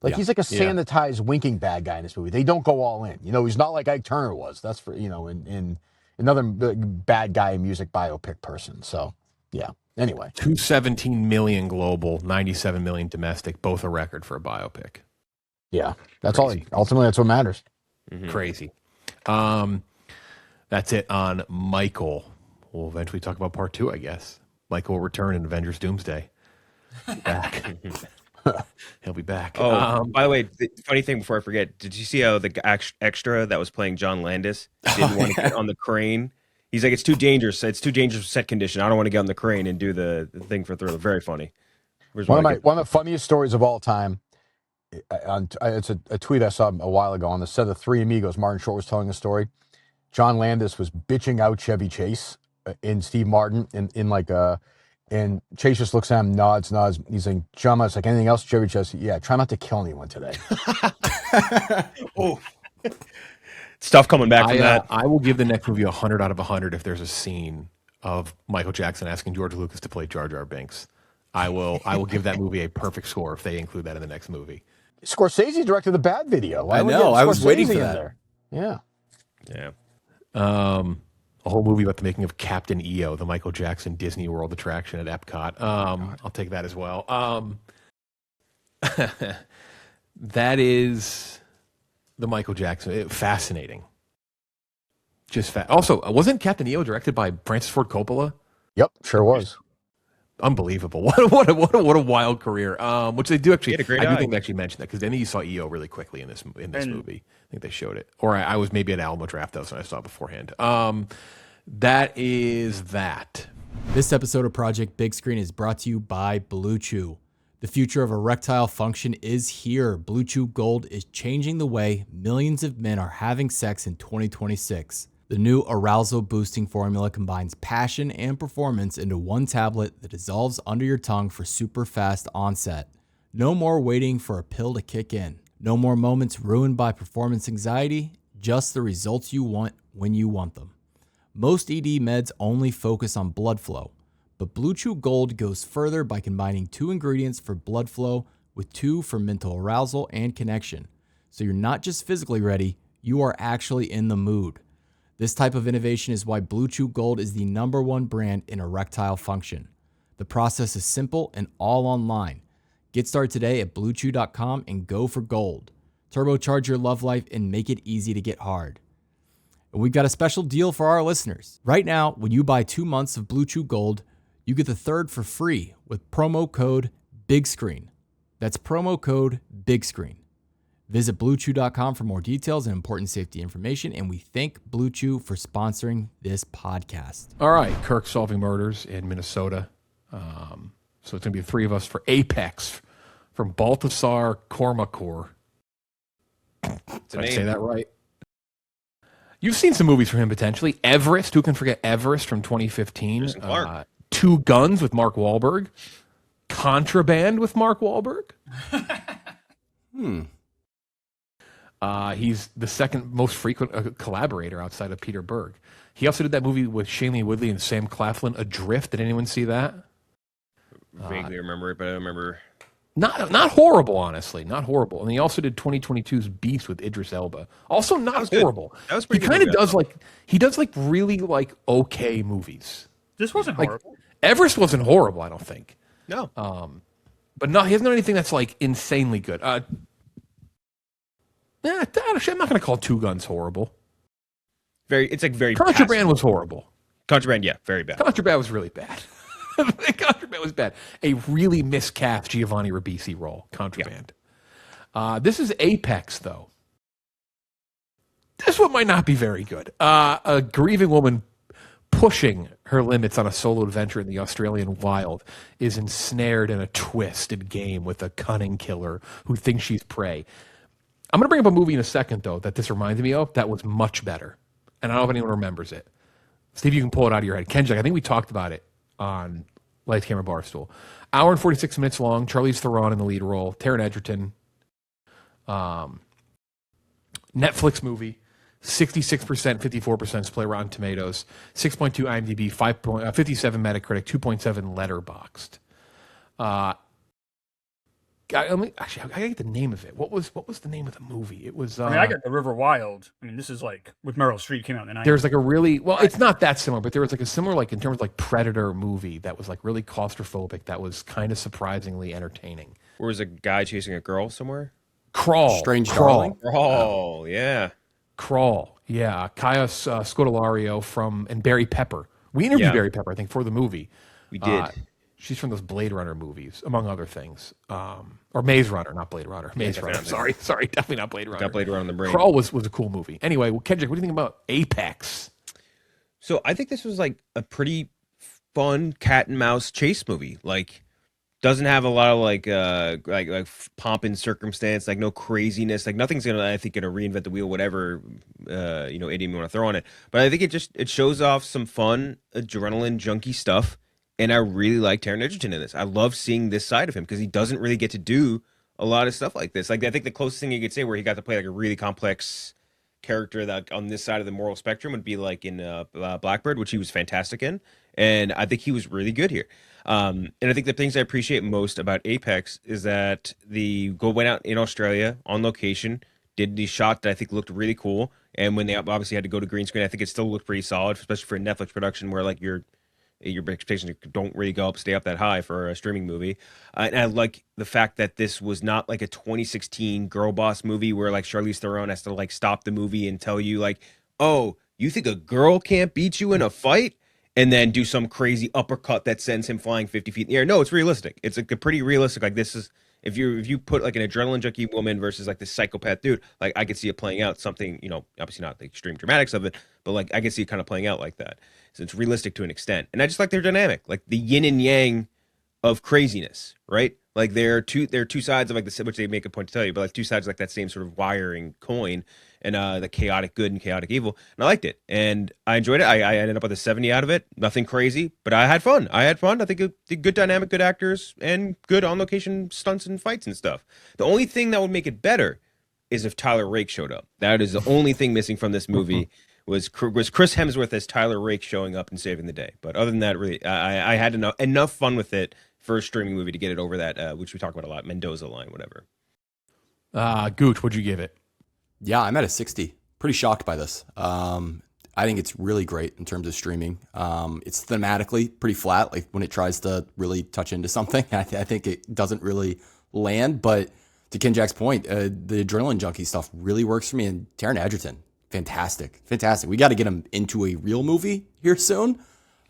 Like, he's like a sanitized, winking bad guy in this movie. They don't go all in. You know, he's not like Ike Turner was. That's for, you know, in another bad guy music biopic person. So, yeah. Anyway. 217 million global, 97 million domestic, both a record for a biopic. Yeah. That's crazy. Ultimately, that's what matters. Mm-hmm. Crazy. That's it on Michael. We'll eventually talk about part 2, I guess. Michael will return in Avengers Doomsday. Back. He'll be back. Oh, by the way, the funny thing before I forget, did you see how the extra that was playing John Landis didn't want to get on the crane? He's like, it's too dangerous. It's too dangerous set condition. I don't want to get on the crane and do the thing for Thriller. Very funny. One of the funniest stories of all time. It's a tweet I saw a while ago on the set of Three Amigos. Martin Short was telling a story. John Landis was bitching out Chevy Chase in Steve Martin in like a. And Chase just looks at him, nods. He's like, John, it's like, anything else? Chevy Chase, yeah, try not to kill anyone today. Oh, stuff coming back from that. I will give the next movie 100 out of 100 if there's a scene of Michael Jackson asking George Lucas to play Jar Jar Binks. I will give that movie a perfect score if they include that in the next movie. Scorsese directed the Bad video. I know. I was waiting for that. There? Yeah. Yeah. A whole movie about the making of Captain EO, the Michael Jackson Disney World attraction at Epcot. I'll take that as well. That is the Michael Jackson. Fascinating. Just Also, wasn't Captain EO directed by Francis Ford Coppola? Yep, sure was. Unbelievable. What a wild career. Which they do actually. I do think they actually mentioned that because then you saw EO really quickly in this movie. I think they showed it, or I was maybe at Alamo Drafthouse and I saw it beforehand. That is that. This episode of Project Big Screen is brought to you by BlueChew. The future of erectile function is here. BlueChew Gold is changing the way millions of men are having sex in 2026. The new arousal-boosting formula combines passion and performance into one tablet that dissolves under your tongue for super fast onset. No more waiting for a pill to kick in. No more moments ruined by performance anxiety, just the results you want when you want them. Most ED meds only focus on blood flow, but BlueChew Gold goes further by combining 2 ingredients for blood flow with 2 for mental arousal and connection. So you're not just physically ready, you are actually in the mood. This type of innovation is why BlueChew Gold is the #1 brand in erectile function. The process is simple and all online. Get started today at BlueChew.com and go for gold. Turbocharge your love life and make it easy to get hard. And we've got a special deal for our listeners. Right now, when you buy 2 months of BlueChew Gold, you get the 3rd for free with promo code BIGSCREEN. That's promo code BIGSCREEN. Visit BlueChew.com for more details and important safety information, and we thank BlueChew for sponsoring this podcast. All right, Kirk solving murders in Minnesota. So it's going to be the 3 of us for Apex from Baltasar Kormacor. Did I say that right? You've seen some movies from him potentially. Everest, who can forget Everest from 2015? Two Guns with Mark Wahlberg. Contraband with Mark Wahlberg. He's the second most frequent collaborator outside of Peter Berg. He also did that movie with Shailene Woodley and Sam Claflin, Adrift. Did anyone see that? Vaguely remember it, but I don't remember. Not horrible, honestly. Not horrible. And he also did 2022's Beast with Idris Elba. Also not horrible. That was pretty good. He does really okay movies. This wasn't horrible. Everest wasn't horrible, I don't think. No. But no, he hasn't done anything that's like insanely good. I'm not going to call Two Guns horrible. It's like very Contraband was horrible. Contraband, yeah, very bad. Contraband was really bad. Contraband was bad. A really miscast Giovanni Ribisi role. Contraband. Yeah. This is Apex, though. This one might not be very good. A grieving woman pushing her limits on a solo adventure in the Australian wild is ensnared in a twisted game with a cunning killer who thinks she's prey. I'm going to bring up a movie in a second, though, that this reminds me of that was much better. And I don't know if anyone remembers it. See if you can pull it out of your head. Kenjac, I think we talked about it on Lights, Camera, Barstool. Hour and 46 minutes long. Charlize Theron in the lead role. Taron Egerton. Netflix movie. 66%, 54% play Rotten Tomatoes, 6.2 IMDb, 57 Metacritic, 2.7 Letterboxd. I gotta get the name of it. What was the name of the movie? It was. I got The River Wild. I mean, this is like with Meryl Streep, came out in the 90s. There's like a really it's not that similar, but there was like a similar in terms of like Predator movie that was like really claustrophobic. That was kind of surprisingly entertaining. Where was a guy chasing a girl somewhere? Crawl, Strange Crawl. Darling. Oh, yeah. Crawl, yeah. Kaya Scodelario and Barry Pepper. We interviewed Barry Pepper, I think, for the movie. We did. She's from those Blade Runner movies, among other things. Or Maze Runner, not Blade Runner. Maze Runner. Sorry, definitely not Blade Runner. Got Blade Runner on the brain. Crawl was a cool movie. Anyway, Kenjac, what do you think about Apex? So I think this was like a pretty fun cat and mouse chase movie. Like, doesn't have a lot of like pomp and circumstance, like no craziness, like nothing's gonna reinvent the wheel, whatever idiom you want to throw on it. But I think it shows off some fun adrenaline junkie stuff, and I really like Taron Egerton in this. I love seeing this side of him because he doesn't really get to do a lot of stuff like this. Like I think the closest thing you could say where he got to play like a really complex character that on this side of the moral spectrum would be like in Blackbird, which he was fantastic in, and I think he was really good here. And I think the things I appreciate most about Apex is that went out in Australia on location, did the shot that I think looked really cool, and when they obviously had to go to green screen, I think it still looked pretty solid, especially for a Netflix production where like your expectations don't really stay up that high for a streaming movie. And I like the fact that this was not like a 2016 girl boss movie where like Charlize Theron has to like stop the movie and tell you like, oh, you think a girl can't beat you in a fight? And then do some crazy uppercut that sends him flying 50 feet in the air. No, it's realistic. It's like a pretty realistic. Like this is if you put like an adrenaline junkie woman versus like this psychopath dude, like I could see it playing out something, obviously not the extreme dramatics of it, but like I could see it kind of playing out like that. So it's realistic to an extent. And I just like their dynamic, like the yin and yang of craziness, right? Like there are two sides of like the, which they make a point to tell you, but like two sides of like that same sort of wiring coin, and the chaotic good and chaotic evil. And I liked it, and I enjoyed it. I ended up with a 70 out of it. Nothing crazy, but I had fun. I think it, good dynamic, good actors, and good on location stunts and fights and stuff. The only thing that would make it better is if Tyler Rake showed up. That is the only thing missing from this movie. Was Chris Hemsworth as Tyler Rake showing up and saving the day. But other than that, really, I had enough fun with it for a streaming movie to get it over that, which we talk about a lot, Mendoza line, whatever. Gooch, what'd you give it? Yeah, I'm at a 60. Pretty shocked by this. I think it's really great in terms of streaming. It's thematically pretty flat, like when it tries to really touch into something. I think it doesn't really land, but to Kenjac's point, the adrenaline junkie stuff really works for me. And Taron Egerton, fantastic. We got to get him into a real movie here soon.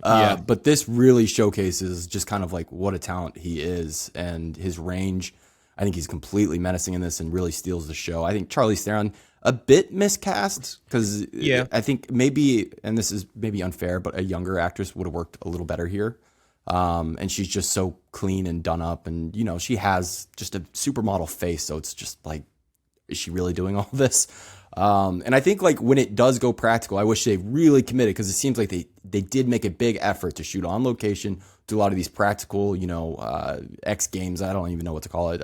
But this really showcases just kind of like what a talent he is and his range. I think he's completely menacing in this and really steals the show. I think Charlize Theron, a bit miscast because I think maybe, and this is maybe unfair, but a younger actress would have worked a little better here. And she's just so clean and done up, and she has just a supermodel face. So it's just like, is she really doing all this? And I think like when it does go practical, I wish they really committed, because it seems like they did make a big effort to shoot on location, do a lot of these practical, X Games, I don't even know what to call it,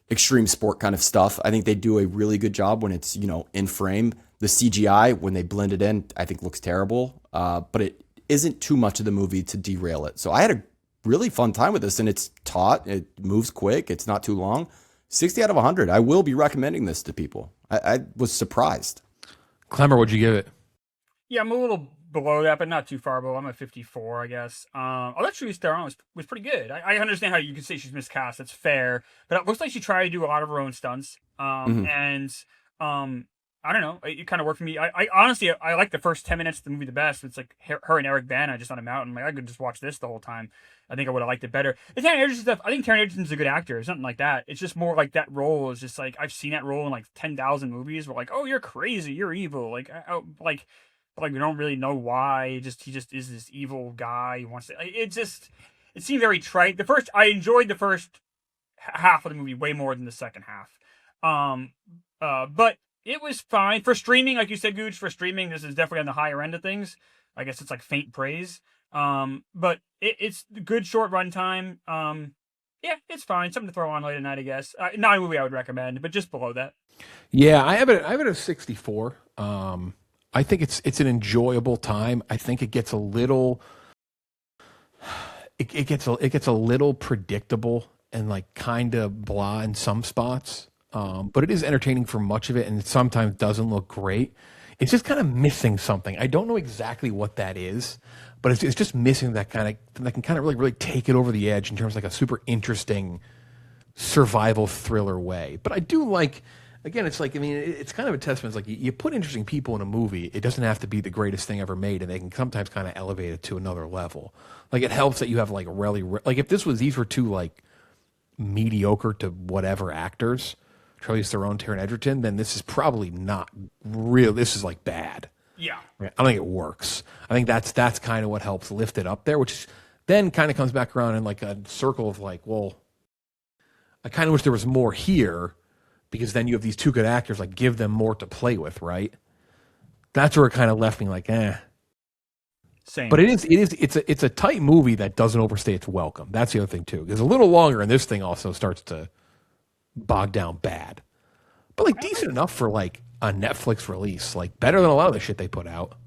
extreme sport kind of stuff. I think they do a really good job when it's, in frame. The CGI, when they blend it in, I think looks terrible, but it isn't too much of the movie to derail it. So I had a really fun time with this, and it's taut, it moves quick, it's not too long. 60 out of 100. I will be recommending this to people. I was surprised. Klemmer, what'd you give it? Yeah, I'm a little below that, but not too far below. I'm at 54, I guess. I thought Charlize Theron was pretty good. I understand how you could say she's miscast. That's fair. But it looks like she tried to do a lot of her own stunts. And I don't know. It kind of worked for me. I honestly, I like the first 10 minutes of the movie the best. It's like her and Eric Bana just on a mountain. Like, I could just watch this the whole time. I think I would have liked it better. The Taron Egerton stuff, I think Taron Egerton's a good actor. It's nothing like that. It's just more like that role is just like, I've seen that role in like 10,000 movies. We're like, oh, you're crazy. You're evil. Like, we don't really know why. He just is this evil guy. He wants to, it seemed very trite. I enjoyed the first half of the movie way more than the second half. But it was fine for streaming, like you said, Gooch. For streaming, this is definitely on the higher end of things. I guess it's like faint praise. But it's good short runtime. Yeah, it's fine. Something to throw on late at night, I guess. Not a movie I would recommend, but just below that. Yeah, I have it at 64. I think it's an enjoyable time. I think it gets a little it gets a little predictable and like kind of blah in some spots. But it is entertaining for much of it, and it sometimes doesn't look great. It's just kind of missing something. I don't know exactly what that is, but it's just missing that kind of that can kind of really take it over the edge in terms of like a super interesting survival thriller way. But I do like, again, it's like, I mean, it's kind of a testament. It's like you put interesting people in a movie. It doesn't have to be the greatest thing ever made, and they can sometimes kind of elevate it to another level. Like it helps that you have like like if these were two like mediocre to whatever actors, Charlize Theron, Taron Egerton, then this is probably not real. This is like bad. Yeah. I don't think it works. I think that's kind of what helps lift it up there, which then kind of comes back around in like a circle of like, well, I kind of wish there was more here, because then you have these two good actors, like give them more to play with, right? That's where it kind of left me like, eh. Same. But it's a tight movie that doesn't overstay its welcome. That's the other thing too. It's a little longer, and this thing also starts to bogged down bad, but like decent enough for like a Netflix release, like better than a lot of the shit they put out.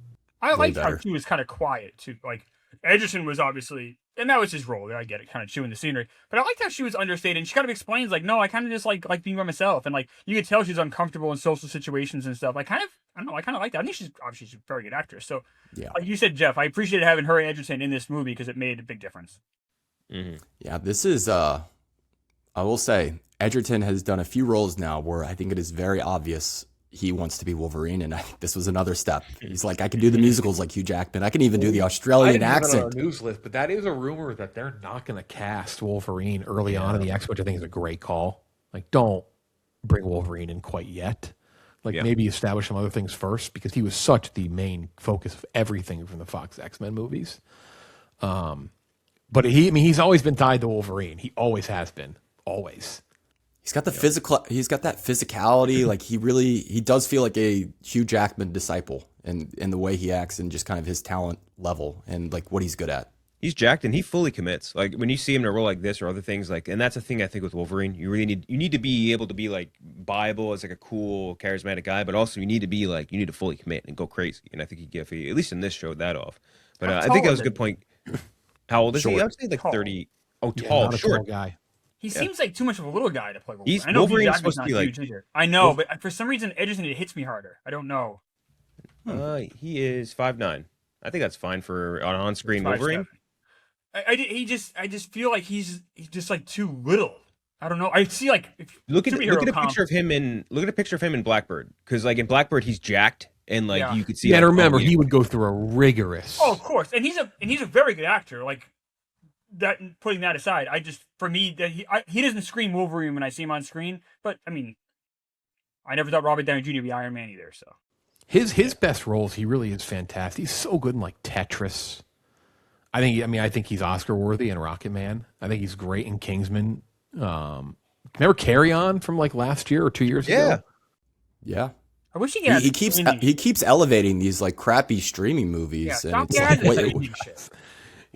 I liked how she was kind of quiet too. Like Egerton was obviously, and that was his role. I get it, kind of chewing the scenery. But I liked how she was understated, and she kind of explains like, no, I kind of just like being by myself, and like you could tell she's uncomfortable in social situations and stuff. I kind of like that. I think she's a very good actress. So yeah, like you said, Jeff, I appreciated having her and Egerton in this movie because it made a big difference. Mm-hmm. Yeah, this is I will say, Egerton has done a few roles now where I think it is very obvious he wants to be Wolverine, and I think this was another step. He's like, I can do the musicals like Hugh Jackman. I can even do the Australian accent. On our news list, but that is a rumor that they're not going to cast Wolverine early on in the X, which I think is a great call. Like, don't bring Wolverine in quite yet. Like, maybe establish some other things first, because he was such the main focus of everything from the Fox X-Men movies. But he's always been tied to Wolverine. He always has been. Always. He's got the physical. He's got that physicality. Like he does feel like a Hugh Jackman disciple, in the way he acts and just kind of his talent level and like what he's good at. He's jacked and he fully commits. Like when you see him in a role like this or other things, like, and that's a thing I think with Wolverine. You really need to be able to be like viable as like a cool, charismatic guy, but also you need to fully commit and go crazy. And I think he at least in this showed that off. But I think that was a good point. How old is he? I would say like 30. Oh, tall, short. Tall guy. He seems like too much of a little guy to play Wolverine. I know Wolverine's supposed not to be like. huge either. I know, but for some reason, Egerton, it hits me harder. I don't know. He is 5'9". I think that's fine for an on-screen Wolverine. I just feel like he's just like too little. I don't know. I see like look at a picture of him in Blackbird, because like in Blackbird he's jacked and like you could see. Yeah, and remember he would go through a rigorous. Oh, of course, and he's a very good actor. Like. That putting that aside, for me that he doesn't scream Wolverine when I see him on screen. But I mean, I never thought Robert Downey Jr. would be Iron Man either. So his best roles, he really is fantastic. He's so good in like Tetris. I think he's Oscar worthy in Rocket Man. I think he's great in Kingsman. Remember Carry On from like last year or 2 years ago? Yeah. I wish he keeps elevating these like crappy streaming movies, and it's like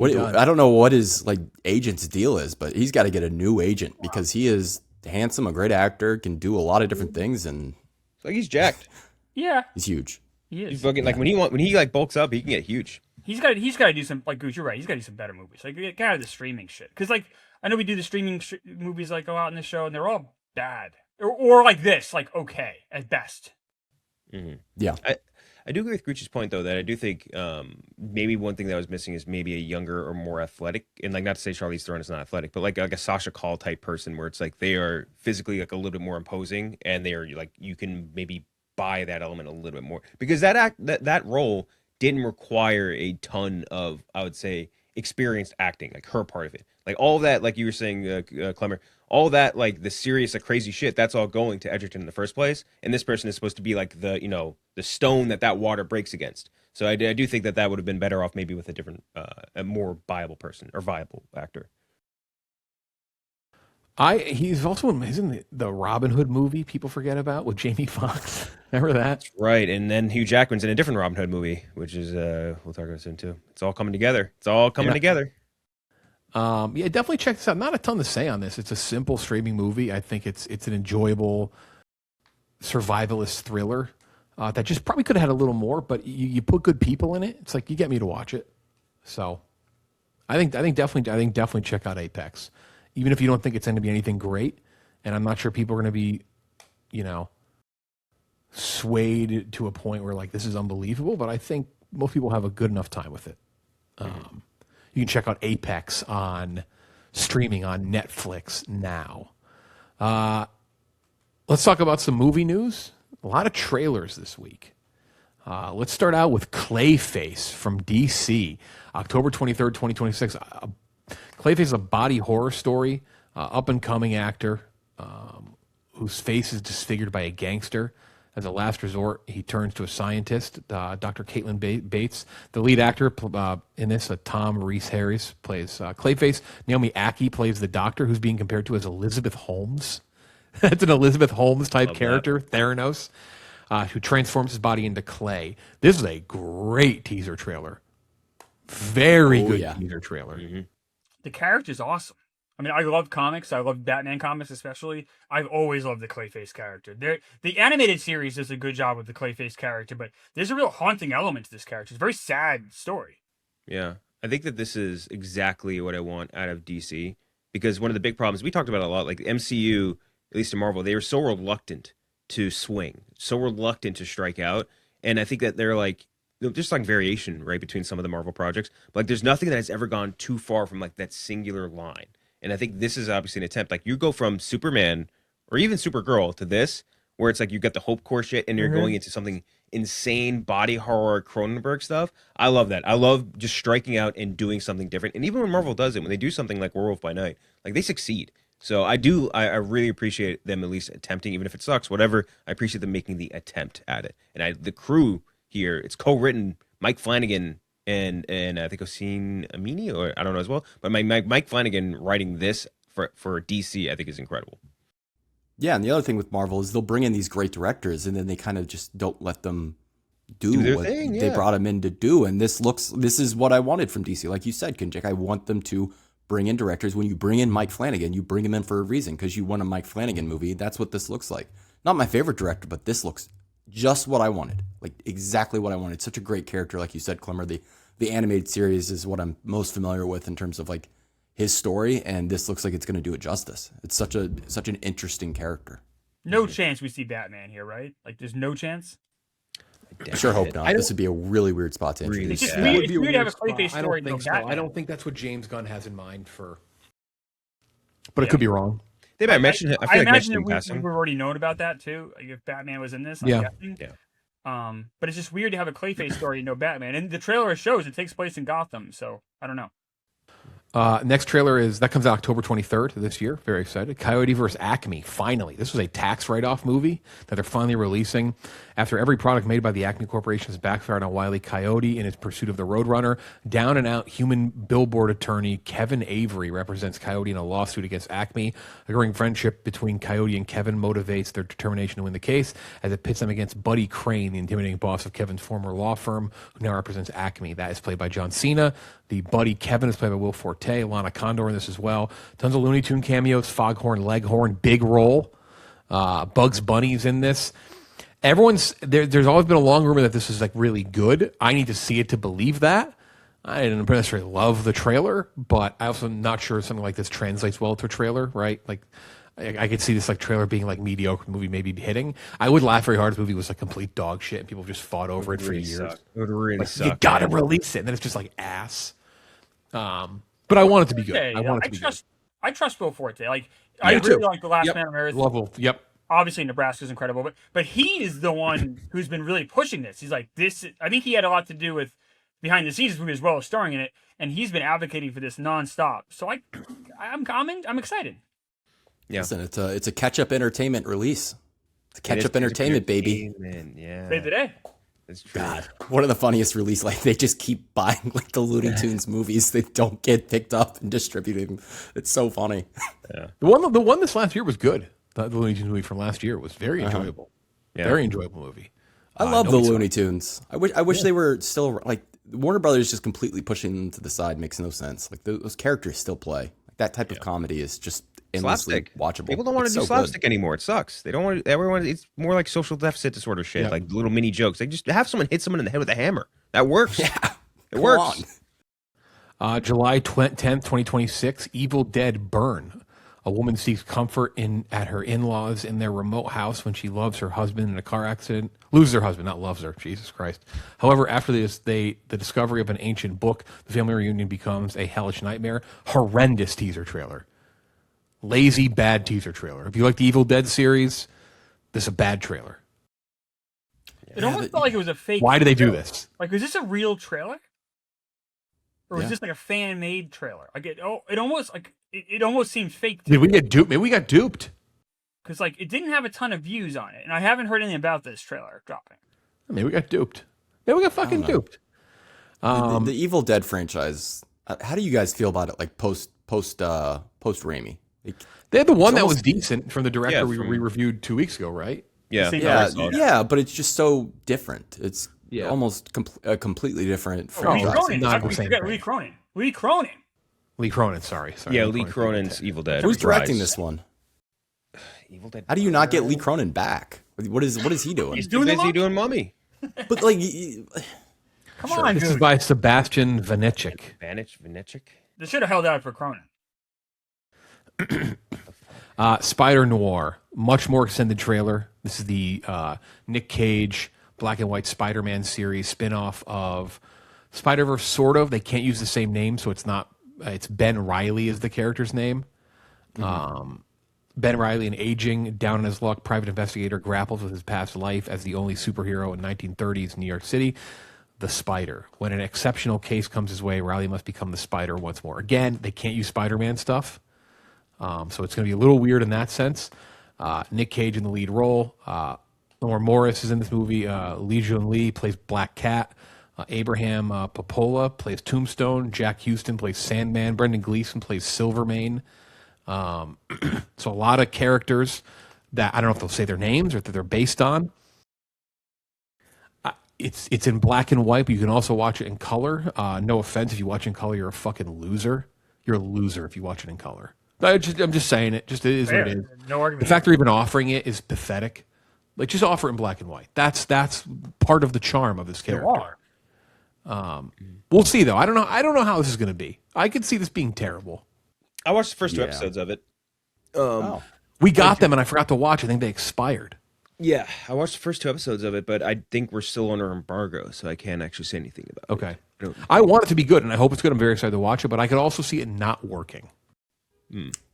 I don't know what his like agent's deal is, but he's got to get a new agent because he is handsome, a great actor, can do a lot of different things, and like he's jacked. Yeah, he's huge. He is. He's fucking like when he like bulks up, he can get huge. He's got to do some like Gooch. You're right. He's got to do some better movies. Like get out of the streaming shit, because like I know we do the streaming movies like go out in the show, and they're all bad or like this, like okay at best. Mm-hmm. Yeah. I do agree with Gooch's point, though, that I do think maybe one thing that was missing is maybe a younger or more athletic, and like not to say Charlize Theron is not athletic, but like a Sasha Call type person where it's like they are physically like a little bit more imposing, and they are like you can maybe buy that element a little bit more, because that role didn't require a ton of, I would say, experienced acting, like her part of it, like all of that, like you were saying, Klemmer, all that, like the serious, like crazy shit, that's all going to Edgerton in the first place, and this person is supposed to be like the, you know, the stone that water breaks against. So I do think that would have been better off maybe with a different, a more viable person or viable actor. He's also in the Robin Hood movie people forget about with Jamie Foxx. Remember that? That's right. And then Hugh Jackman's in a different Robin Hood movie, which is we'll talk about soon too. It's all coming together. Together. Yeah, definitely check this out. Not a ton to say on this. It's a simple streaming movie. I think it's an enjoyable survivalist thriller that just probably could have had a little more, but you put good people in it. It's like you get me to watch it. So I think definitely check out Apex. Even if you don't think it's going to be anything great, and I'm not sure people are going to be, you know, swayed to a point where like this is unbelievable, but I think most people have a good enough time with it. You can check out Apex on streaming on Netflix now. Let's talk about some movie news. A lot of trailers this week. Let's start out with Clayface from DC, October 23rd, 2026. Clayface is a body horror story, up-and-coming actor whose face is disfigured by a gangster. As a last resort, he turns to a scientist, Dr. Caitlin Bates. The lead actor in this, Tom Rhys-Harris, plays Clayface. Naomi Ackie plays the doctor, who's being compared to as Elizabeth Holmes. That's an Elizabeth Holmes-type character, Theranos, who transforms his body into clay. This is a great teaser trailer. Very good teaser trailer. Mm-hmm. The character's awesome. I mean, I love comics. I love Batman comics especially. I've always loved the Clayface character. The animated series does a good job with the Clayface character, but there's a real haunting element to this character. It's a very sad story. Yeah. I think that this is exactly what I want out of DC, because one of the big problems, we talked about it a lot, like the MCU, at least in Marvel, they were so reluctant to swing, so reluctant to strike out. And I think that they're like, just like variation, right, between some of the Marvel projects. But like, there's nothing that has ever gone too far from like that singular line. And I think this is obviously an attempt. Like you go from Superman or even Supergirl to this, where it's like you got the Hope Corps shit and you're going into something insane body horror Cronenberg stuff. I love that. I love just striking out and doing something different. And even when Marvel does it, when they do something like Werewolf by Night, like they succeed. So I really appreciate them at least attempting, even if it sucks, whatever. I appreciate them making the attempt at it. And the crew here, it's co-written, Mike Flanagan and I think Hossein Amini, or I don't know as well, but Mike Flanagan writing this for DC, I think is incredible. Yeah, and the other thing with Marvel is they'll bring in these great directors and then they kind of just don't let them do their what thing, they brought them in to do. And this is what I wanted from DC. Like you said, Kenjac, I want them to bring in directors. When you bring in Mike Flanagan, you bring him in for a reason, because you want a Mike Flanagan movie. That's what this looks like. Not my favorite director, but this looks just what I wanted. Like exactly what I wanted. Such a great character, like you said, Klemmer. The animated series is what I'm most familiar with in terms of like his story, and this looks like it's going to do it justice. It's such an interesting character. No chance we see Batman here, right? Like there's no chance. I sure hope not. This would be a really weird spot to introduce. It's just weird. It's weird to have a Clayface story. I don't think so. I don't think that's what James Gunn has in mind for. But it could be wrong. They might mention it. I imagine that we've already known about that too. Like if Batman was in this, I'm guessing. Yeah. But it's just weird to have a Clayface story and no Batman. And the trailer shows it takes place in Gotham, so I don't know. Next trailer comes out October 23rd this year. Very excited. Coyote versus Acme. Finally, this was a tax write-off movie that they're finally releasing. After every product made by the Acme Corporation has backfired on Wile E. Coyote in his pursuit of the Roadrunner, down-and-out human billboard attorney Kevin Avery represents Coyote in a lawsuit against Acme. A growing friendship between Coyote and Kevin motivates their determination to win the case as it pits them against Buddy Crane, the intimidating boss of Kevin's former law firm, who now represents Acme. That is played by John Cena. The buddy Kevin is played by Will Forte. Lana Condor in this as well. Tons of Looney Tune cameos. Foghorn Leghorn, big role. Bugs Bunny's in this. There's always been a long rumor that this is like really good. I need to see it to believe that. I didn't necessarily love the trailer, but I also am not sure something like this translates well to a trailer, right? Like I could see this like trailer being like mediocre movie maybe hitting. I would laugh very hard if the movie was like complete dog shit and people just fought over it for years. It would really suck. You gotta release it, and then it's just like ass. But I want it to be good. I want it to be good. I trust Will Forte. Like I really like The Last Man on Earth. Love Will. Yep. obviously Nebraska's incredible, but he is the one who's been really pushing this. He's like, this. I think he had a lot to do with behind the scenes movie as well as starring in it, and he's been advocating for this nonstop. So I'm excited. Yeah. Listen, it's a catch-up entertainment release. It's a catch-up entertainment, baby. Yeah. Save the day. It's true. God, one of the funniest release. Like they just keep buying like the Looney Tunes movies. They don't get picked up and distributed. It's so funny. Yeah. The one this last year was good. The Looney Tunes movie from last year was very enjoyable. Yeah. Very enjoyable movie. I love the Looney Tunes. I wish they were still like Warner Brothers just completely pushing them to the side makes no sense. Like those characters still play. Like that type of comedy is just endlessly watchable. People don't want to do slapstick anymore. It sucks. They don't want everyone. It's more like social deficit disorder shit, like little mini jokes. They just have someone hit someone in the head with a hammer. That works. Yeah, it works. July 10th, 2026. Evil Dead Burn. A woman seeks comfort at her in-laws in their remote house when she loves her husband in a car accident. Loses her husband, not loves her. Jesus Christ. However, after this, the discovery of an ancient book, the family reunion becomes a hellish nightmare. Horrendous teaser trailer. Lazy, bad teaser trailer. If you like the Evil Dead series, this is a bad trailer. It almost felt like it was a fake. Why do they do this? Like, was this a real trailer? Or was this like a fan-made trailer? Like it almost seemed fake. Did we get duped? Maybe we got duped. Because like it didn't have a ton of views on it, and I haven't heard anything about this trailer dropping. Maybe we got duped. Maybe we got fucking duped. The Evil Dead franchise. How do you guys feel about it? Like post Raimi. They had the one that was decent from the director we reviewed 2 weeks ago, right? Yeah, but it's just so different. It's almost a completely different franchise. Lee Cronin. Lee Cronin, sorry. Yeah, Lee Cronin's Evil Dead. Who's directing this one? Evil Dead. How do you not get Lee Cronin back? What is he doing? He's doing Mummy. But like, come on, this is by Sebastian Vanecek. Vanecek. They should have held out for Cronin. Spider-Noir, much more extended trailer. This is the Nick Cage black and white Spider-Man series spinoff of Spider-Verse, sort of. They can't use the same name, so it's not. It's Ben Reilly is the character's name. Ben Reilly, an aging, down on his luck private investigator, grapples with his past life as the only superhero in 1930s New York City, the Spider. When an exceptional case comes his way, Reilly must become the Spider once more. Again, they can't use Spider-Man stuff. So it's going to be a little weird in that sense. Nick Cage in the lead role. Laura Morris is in this movie. Lee Jun Lee plays Black Cat. Abraham Popola plays Tombstone. Jack Houston plays Sandman. Brendan Gleeson plays Silvermane. So a lot of characters that I don't know if they'll say their names or that they're based on. It's in black and white, but you can also watch it in color. No offense, if you watch it in color, you're a fucking loser. You're a loser if you watch it in color. I'm just saying it. Just it is what it is. No argument. The fact they're even offering it is pathetic. Like, just offer it in black and white. That's part of the charm of this character. We'll see though. I don't know how this is going to be. I could see this being terrible. I watched the first 2 episodes of it. We got them, and I forgot to watch. I think they expired. Yeah, I watched the first 2 episodes of it, but I think we're still under embargo, so I can't actually say anything about it. Okay. I want it to be good, and I hope it's good. I'm very excited to watch it, but I could also see it not working.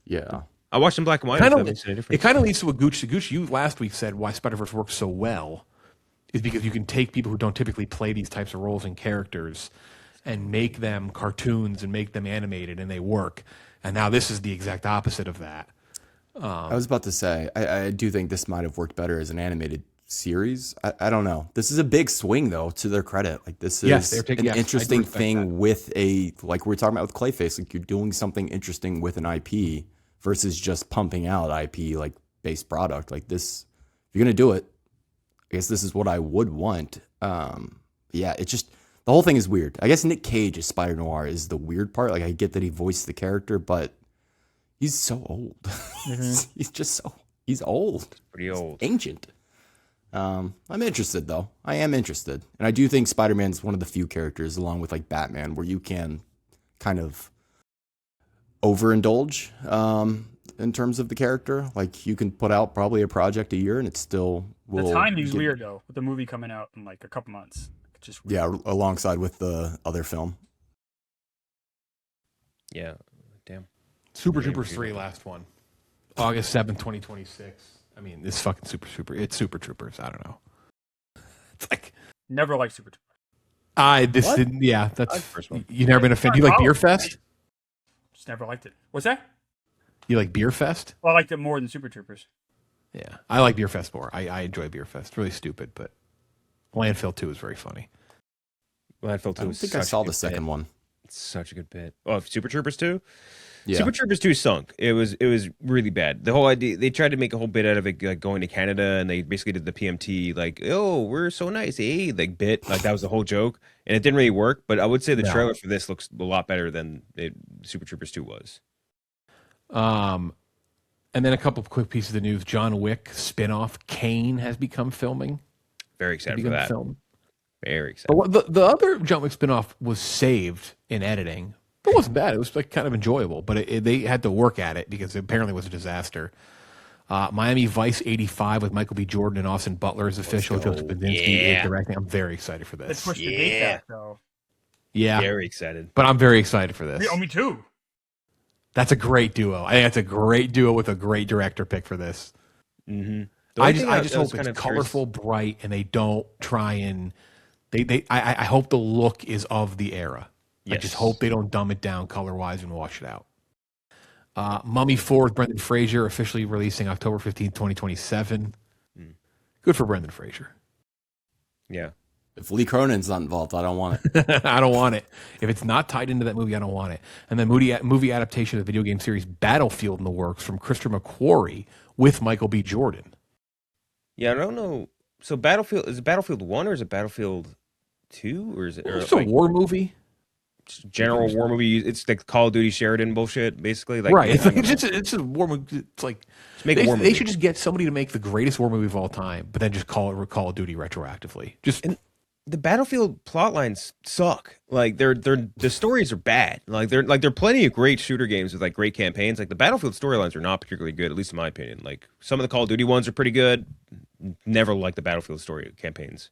Yeah. I watched in black and white. It kind of leads to what Gooch, you last week said why Spider-Verse works so well is because you can take people who don't typically play these types of roles and characters and make them cartoons and make them animated, and they work. And now this is the exact opposite of that. I was about to say, I do think this might have worked better as an animated series. I don't know. This is a big swing, though, to their credit. Like, this is an interesting thing with like we were talking about with Clayface. Like, you're doing something interesting with an IP versus just pumping out IP, like, based product. Like, this, if you're going to do it, I guess this is what I would want. Yeah, it's just, the whole thing is weird. I guess Nick Cage as Spider-Noir is the weird part. Like, I get that he voiced the character, but he's so old. He's old. Pretty old. He's ancient. I'm interested, though. I am interested. And I do think Spider-Man's one of the few characters, along with, like, Batman, where you can kind of overindulge in terms of the character. Like, you can put out probably a project a year, and it still will. The timing's weird, though, with the movie coming out in, like, a couple months. It's just weird. Yeah, alongside with the other film. Yeah, damn. Super Troopers 3, last one. August 7th, 2026. I mean, this fucking it's Super Troopers. I don't know. It's like never liked Super Troopers. That's first one. You never been a fan. Do you like Beer Fest? Just never liked it. What's that? You like Beer Fest? Well, I liked it more than Super Troopers. Yeah, I like Beer Fest more. I enjoy Beer Fest. It's really stupid, but Landfill 2 is very funny. Landfill 2 I don't think I saw the second one. It's such a good bit. Oh, Super Troopers 2? Yeah. Super Troopers 2 sunk. It was really bad. The whole idea, they tried to make a whole bit out of it, like going to Canada, and they basically did the PMT, like, oh, we're so nice, eh? Like, bit. Like, that was the whole joke. And it didn't really work, but I would say the trailer for this looks a lot better than Super Troopers 2 was. And then a couple of quick pieces of news. John Wick spinoff, Kane, has become filming. Very excited for that. Very excited. But the other John Wick spinoff was saved in editing. It wasn't bad. It was like kind of enjoyable, but they had to work at it because it apparently was a disaster. Miami Vice 85 with Michael B. Jordan and Austin Butler as official. Joseph Badinski is directing. I'm very excited for this. Let's push the date back, though. Yeah. Very excited. But I'm very excited for this. Oh, me too. That's a great duo. I think that's a great duo with a great director pick for this. Mm-hmm. I just hope it's colorful, bright, and they don't try and I hope the look is of the era. Yes. I just hope they don't dumb it down color-wise and wash it out. Mummy 4 with Brendan Fraser officially releasing October 15th, 2027. Good for Brendan Fraser. Yeah. If Lee Cronin's not involved, I don't want it. I don't want it. If it's not tied into that movie, I don't want it. And then movie adaptation of the video game series Battlefield in the works from Christopher McQuarrie with Michael B. Jordan. Yeah, I don't know. So Battlefield, is it Battlefield 1 or is it Battlefield 2? Or is it it's a war movie? General war movie. It's like Call of Duty Sheridan bullshit, basically. Like, right. It's a war movie. It's like they should just get somebody to make the greatest war movie of all time, but then just call it Call of Duty retroactively. And the Battlefield plot lines suck. Like the stories are bad. Like there are plenty of great shooter games with like great campaigns. Like the Battlefield storylines are not particularly good, at least in my opinion. Like some of the Call of Duty ones are pretty good. Never like the Battlefield story campaigns.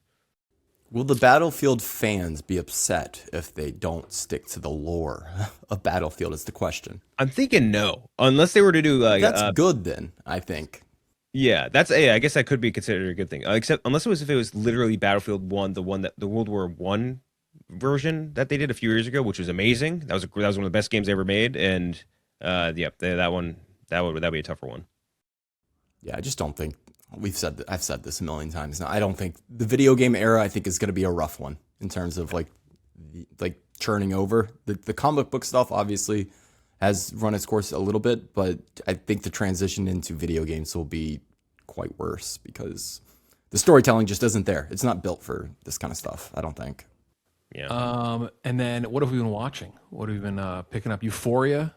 Will the Battlefield fans be upset if they don't stick to the lore of Battlefield is the question. I'm thinking no. Unless they were to do like... That's good then, I think. Yeah, I guess that could be considered a good thing. Except unless if it was literally Battlefield 1, the World War I version that they did a few years ago, which was amazing. That was one of the best games they ever made. And that would be a tougher one. Yeah, I just don't think... I've said this a million times now. I don't think the video game era, I think, is going to be a rough one in terms of like churning over. The comic book stuff obviously has run its course a little bit, but I think the transition into video games will be quite worse because the storytelling just isn't there. It's not built for this kind of stuff, I don't think. Yeah. And then what have we been watching? What have we been picking up? Euphoria?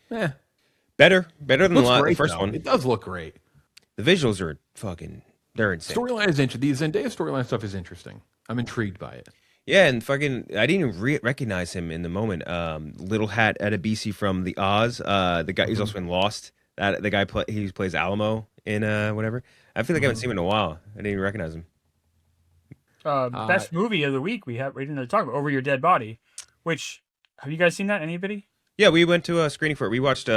Better than the first one. It does look great. The visuals are they're insane. Storyline is interesting. The Zendaya storyline stuff is interesting. I'm intrigued by it. Yeah, and I didn't even recognize him in the moment. Little Hat Adebisi from the Oz. The guy he's also in Lost. The guy he plays Alamo in whatever. I feel like I haven't seen him in a while. I didn't even recognize him. Best movie of the week we didn't talk about Over Your Dead Body, which have you guys seen that? Anybody? Yeah, we went to a screening for it. We watched we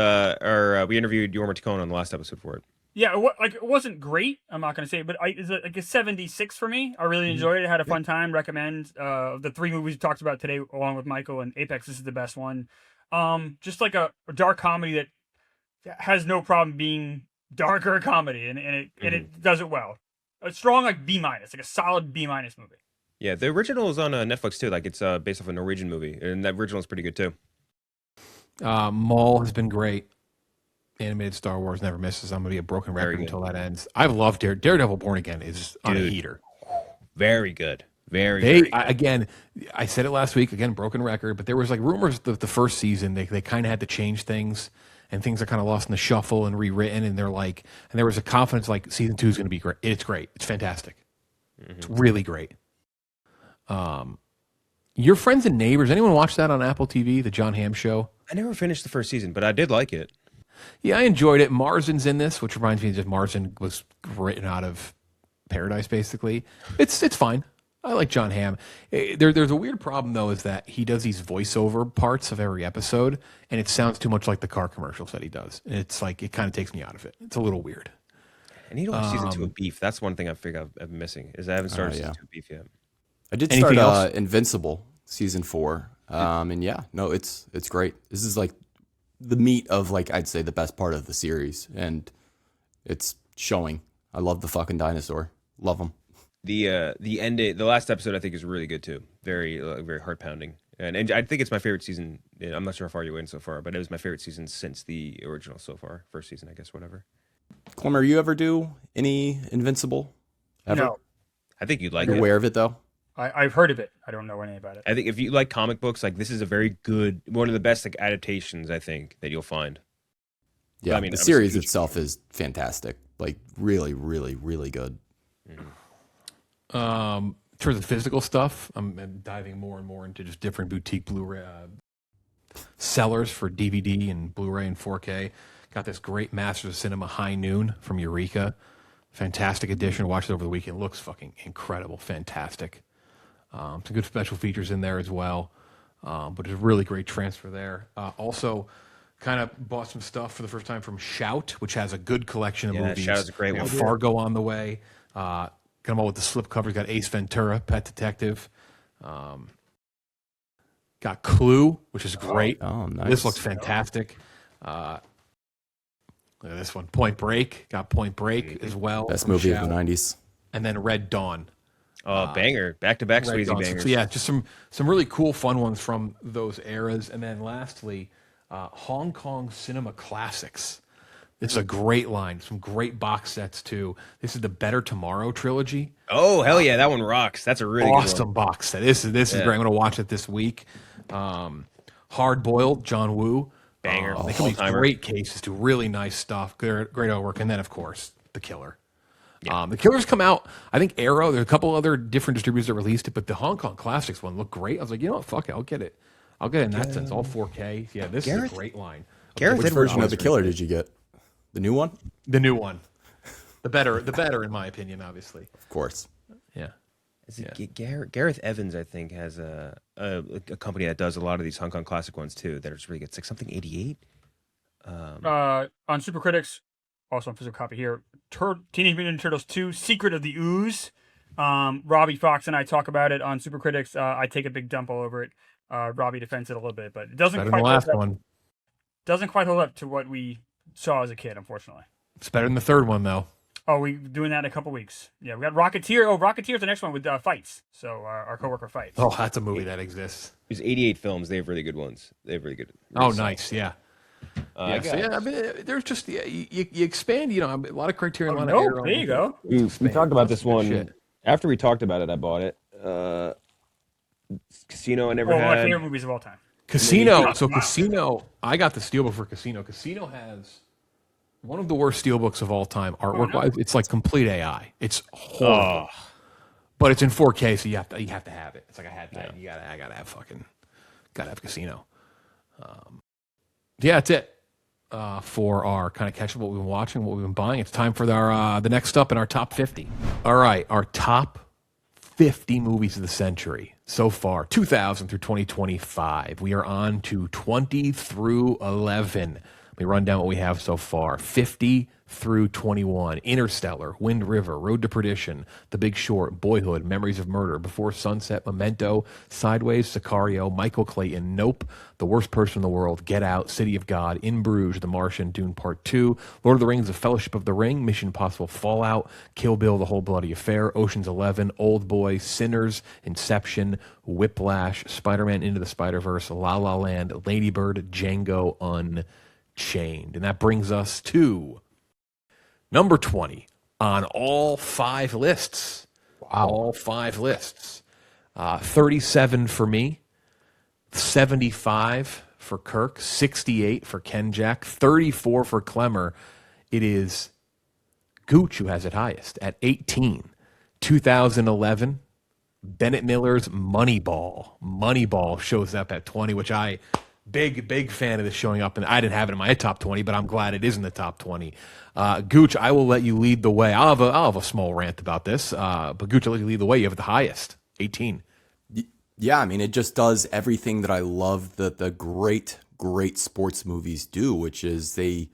interviewed Jorma Taccone on the last episode for it. Yeah, it wasn't great. I'm not going to say it, but it's like a 76 for me. I really enjoyed it. Had a fun time. Recommend the 3 movies we talked about today, along with Michael and Apex. This is the best one. Just like a dark comedy that has no problem being darker comedy, and it does it well. A strong B-, like a solid B- movie. Yeah, the original is on Netflix too. Like it's based off a Norwegian movie, and that original is pretty good too. Maul has been great. Animated Star Wars never misses. I'm going to be a broken record until that ends. I've loved Daredevil Born Again is on a heater. Very good. Very good. Again, I said it last week, again, broken record, but there was like rumors that the first season, they kind of had to change things and things are kind of lost in the shuffle and rewritten. And and there was a confidence like season 2 is going to be great. It's great. It's fantastic. Mm-hmm. It's really great. Your Friends and Neighbors, anyone watch that on Apple TV, the John Hamm show? I never finished the first season, but I did like it. Yeah, I enjoyed it. Marzin's in this, which reminds me of Marzin was written out of Paradise, basically. It's fine. I like John Hamm. There's a weird problem, though, is that he does these voiceover parts of every episode, and it sounds too much like the car commercials that he does. And it's like, it kind of takes me out of it. It's a little weird. I need to watch season 2 of Beef. That's one thing I figure I'm missing is I haven't started season 2 of Beef yet. I did Anything start else? Invincible season 4, and it's great. This is like the meat of like I'd say the best part of the series, and it's showing. I love the fucking dinosaur. Love him. The ending, the last episode I think is really good too. Very very heart pounding, and I think it's my favorite season. I'm not sure how far you went so far, but it was my favorite season since the original so far. First season, I guess. Whatever. Klemmer, you ever do any Invincible? Ever? No, I think you'd like You're it. aware of it though? I've heard of it. I don't know anything about it. I think if you like comic books, like this is a very good, one of the best like adaptations I think that you'll find. Yeah, I mean, the I'm a series huge itself is fantastic. Like really, really, really good. In terms of physical stuff, I'm diving more and more into just different boutique Blu-ray sellers for DVD and Blu-ray and 4K. Got this great Masters of Cinema High Noon from Eureka. Fantastic edition. Watched it over the weekend. Looks fucking incredible. Fantastic. Some good special features in there as well. But it's a really great transfer there. Also, kind of bought some stuff for the first time from Shout, which has a good collection of movies. Shout is a great We got one. Fargo on the way. Got them all with the slip covers. Got Ace Ventura, Pet Detective. Got Clue, which is great. Oh, nice. This looks fantastic. Look at this one. Point Break. Got Point Break as well. Best from movie of Shout. the 90s. And then Red Dawn. Banger, back-to-back Red Swayze Dawn. bangers. So yeah, just some really cool, fun ones from those eras. And then lastly, Hong Kong Cinema Classics. This is a great line. Some great box sets too. This is the Better Tomorrow trilogy. Oh hell yeah, that one rocks. That's a really Awesome box set. This is great. I'm going to watch it this week. Hard Boiled, John Woo. Banger. They come with great cases to really nice stuff. Great artwork. And then, of course, The Killer. Yeah. The Killer's come out. I think Arrow. There are a couple other different distributors that released it, but the Hong Kong Classics one looked great. I was like, you know what? Fuck it. I'll get it. I'll get it in that sense. All 4K. Yeah, this is a great line. Which version of The Killer did you get? The new one? The new one. The better, in my opinion, obviously. Of course. Yeah. Is it Gareth Evans? I think has a company that does a lot of these Hong Kong classic ones too. That are just really good. It's like something 88. On Super Critics, also on physical copy here, Teenage Mutant Ninja Turtles 2: Secret of the Ooze. Robbie Fox and I talk about it on Super Critics. I take a big dump all over it. Robbie defends it a little bit, but it doesn't Better quite than the last one. Doesn't quite hold up to what we saw as a kid, unfortunately. It's better than the third one, though. Oh, we're doing that in a couple weeks. Yeah, we got Rocketeer. Oh, Rocketeer's the next one with fights. So our coworker fights. Oh, that's a movie that exists. There's 88 films. They have really good ones. They have really good. Oh, nice. Yeah. I mean, there's just you expand. You know, a lot of criteria. Oh, there you go. We talked about this one. Shit. After we talked about it, I bought it. Casino, I never One of my had. favorite movies of all time. Casino. So Casino, I got the steelbook for Casino. Casino has one of the worst steelbooks of all time, artwork wise. It's like complete AI. It's horrible, but it's in 4K, so you have to have it. It's like I had that. I gotta have Casino. Yeah, that's it for our kind of catch up, what we've been watching, what we've been buying. It's time for the next up in our top 50. All right, our top 50 movies of the century so far, 2000 through 2025. We are on to 20 through 11. Let me run down what we have so far. 50 through 21. Interstellar, Wind River, Road to Perdition, The Big Short, Boyhood, Memories of Murder, Before Sunset, Memento, Sideways, Sicario, Michael Clayton, Nope, The Worst Person in the World, Get Out, City of God, In Bruges, The Martian, Dune Part 2, Lord of the Rings, The Fellowship of the Ring, Mission Impossible, Fallout, Kill Bill, The Whole Bloody Affair, Ocean's 11, Old Boy, Sinners, Inception, Whiplash, Spider-Man Into the Spider-Verse, La La Land, Lady Bird, Django Unchained. And that brings us to number 20 on all 5 lists. Wow. All 5 lists. 37 for me, 75 for Kirk, 68 for Kenjac, 34 for Klemmer. It is Gooch who has it highest at 18. 2011, Bennett Miller's Moneyball. Moneyball shows up at 20, which I... Big fan of this showing up, and I didn't have it in my top 20, but I'm glad it is in the top 20. Gooch, I will let you lead the way. I'll have a small rant about this, but Gooch, I'll let you lead the way. You have the highest, 18. Yeah, I mean, it just does everything that I love that the great sports movies do, which is they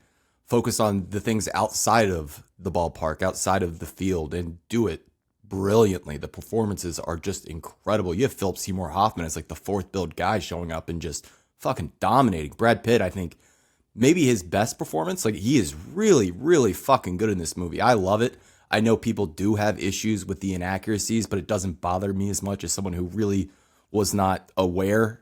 focus on the things outside of the ballpark, outside of the field, and do it brilliantly. The performances are just incredible. You have Philip Seymour Hoffman as like the fourth build guy showing up and just fucking dominating. Brad Pitt, I think, maybe his best performance. Like, he is really, really fucking good in this movie. I love it. I know people do have issues with the inaccuracies, but it doesn't bother me as much as someone who really was not aware,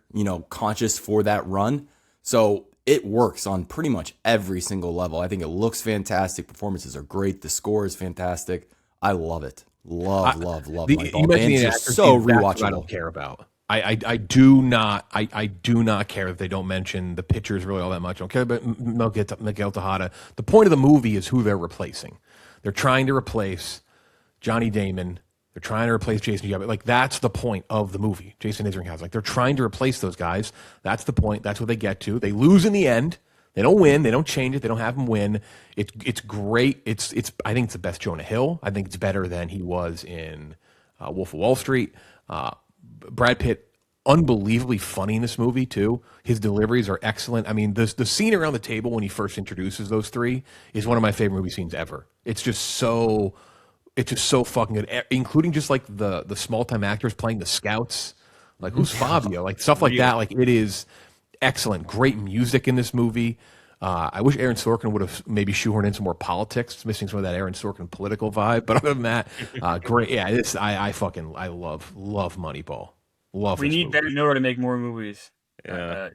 conscious for that run. So it works on pretty much every single level. I think it looks fantastic. Performances are great. The score is fantastic. I love it. Love Moneyball. You mentioned the it's so rewatchable. I don't care about. I do not care if they don't mention the pitchers really all that much. I don't care about Miguel Tejada. The point of the movie is who they're replacing. They're trying to replace Johnny Damon. They're trying to replace Jason Judd. Like, that's the point of the movie. Jason Isringhausen. Like, they're trying to replace those guys. That's the point. That's what they get to. They lose in the end. They don't win. They don't change it. They don't have him win. It's great. It's. I think it's the best Jonah Hill. I think it's better than he was in Wolf of Wall Street. Brad Pitt, unbelievably funny in this movie too. His deliveries are excellent. I mean, the scene around the table when he first introduces those three is one of my favorite movie scenes ever. It's just so fucking good, including just like the small time actors playing the scouts. Like, who's Fabio? Like, stuff like that. Like, it is excellent. Great music in this movie. I wish Aaron Sorkin would have maybe shoehorned in some more politics. It's missing some of that Aaron Sorkin political vibe. But other than that, great. Yeah, I love Moneyball. We need Ben Miller to make more movies.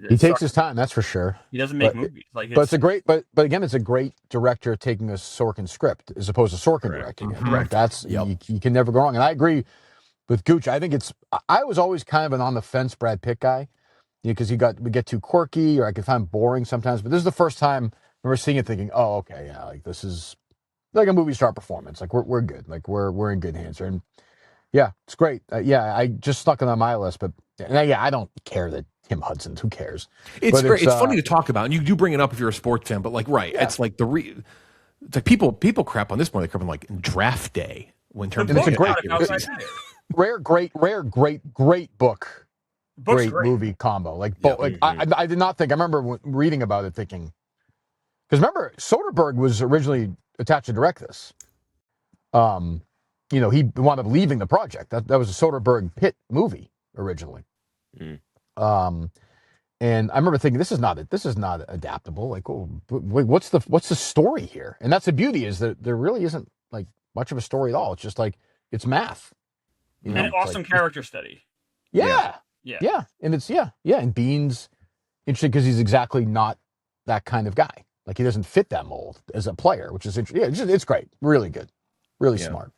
He takes his time, that's for sure. He doesn't make movies. But it's a great. But again, it's a great director taking a Sorkin script as opposed to Sorkin directing it. Right? That's you can never go wrong. And I agree with Gooch. I think I was always kind of an on the fence Brad Pitt guy. Because we get too quirky, or I could find boring sometimes. But this is the first time I remember seeing it, thinking, "Oh, okay, yeah, like this is like a movie star performance. Like we're good. Like we're in good hands." And yeah, it's great. I just stuck it on my list, but I don't care that Tim Hudson's. Who cares? It's great. It's funny to talk about, and you do bring it up if you're a sports fan. But like, right? Yeah. It's like it's like people crap on this point. They crap on like Draft Day when terms. And it's a great book. Great movie combo. Like, I did not think. I remember reading about it, thinking, because remember Soderbergh was originally attached to direct this. He wound up leaving the project. That was a Soderbergh Pitt movie originally. And I remember thinking, this is not adaptable. Like, what's the story here? And that's the beauty, is that there really isn't like much of a story at all. It's just like it's math. And an awesome character study. Yeah. And it's and Bean's interesting because he's exactly not that kind of guy. Like, he doesn't fit that mold as a player, which is interesting. Yeah, it's great, really good, really smart.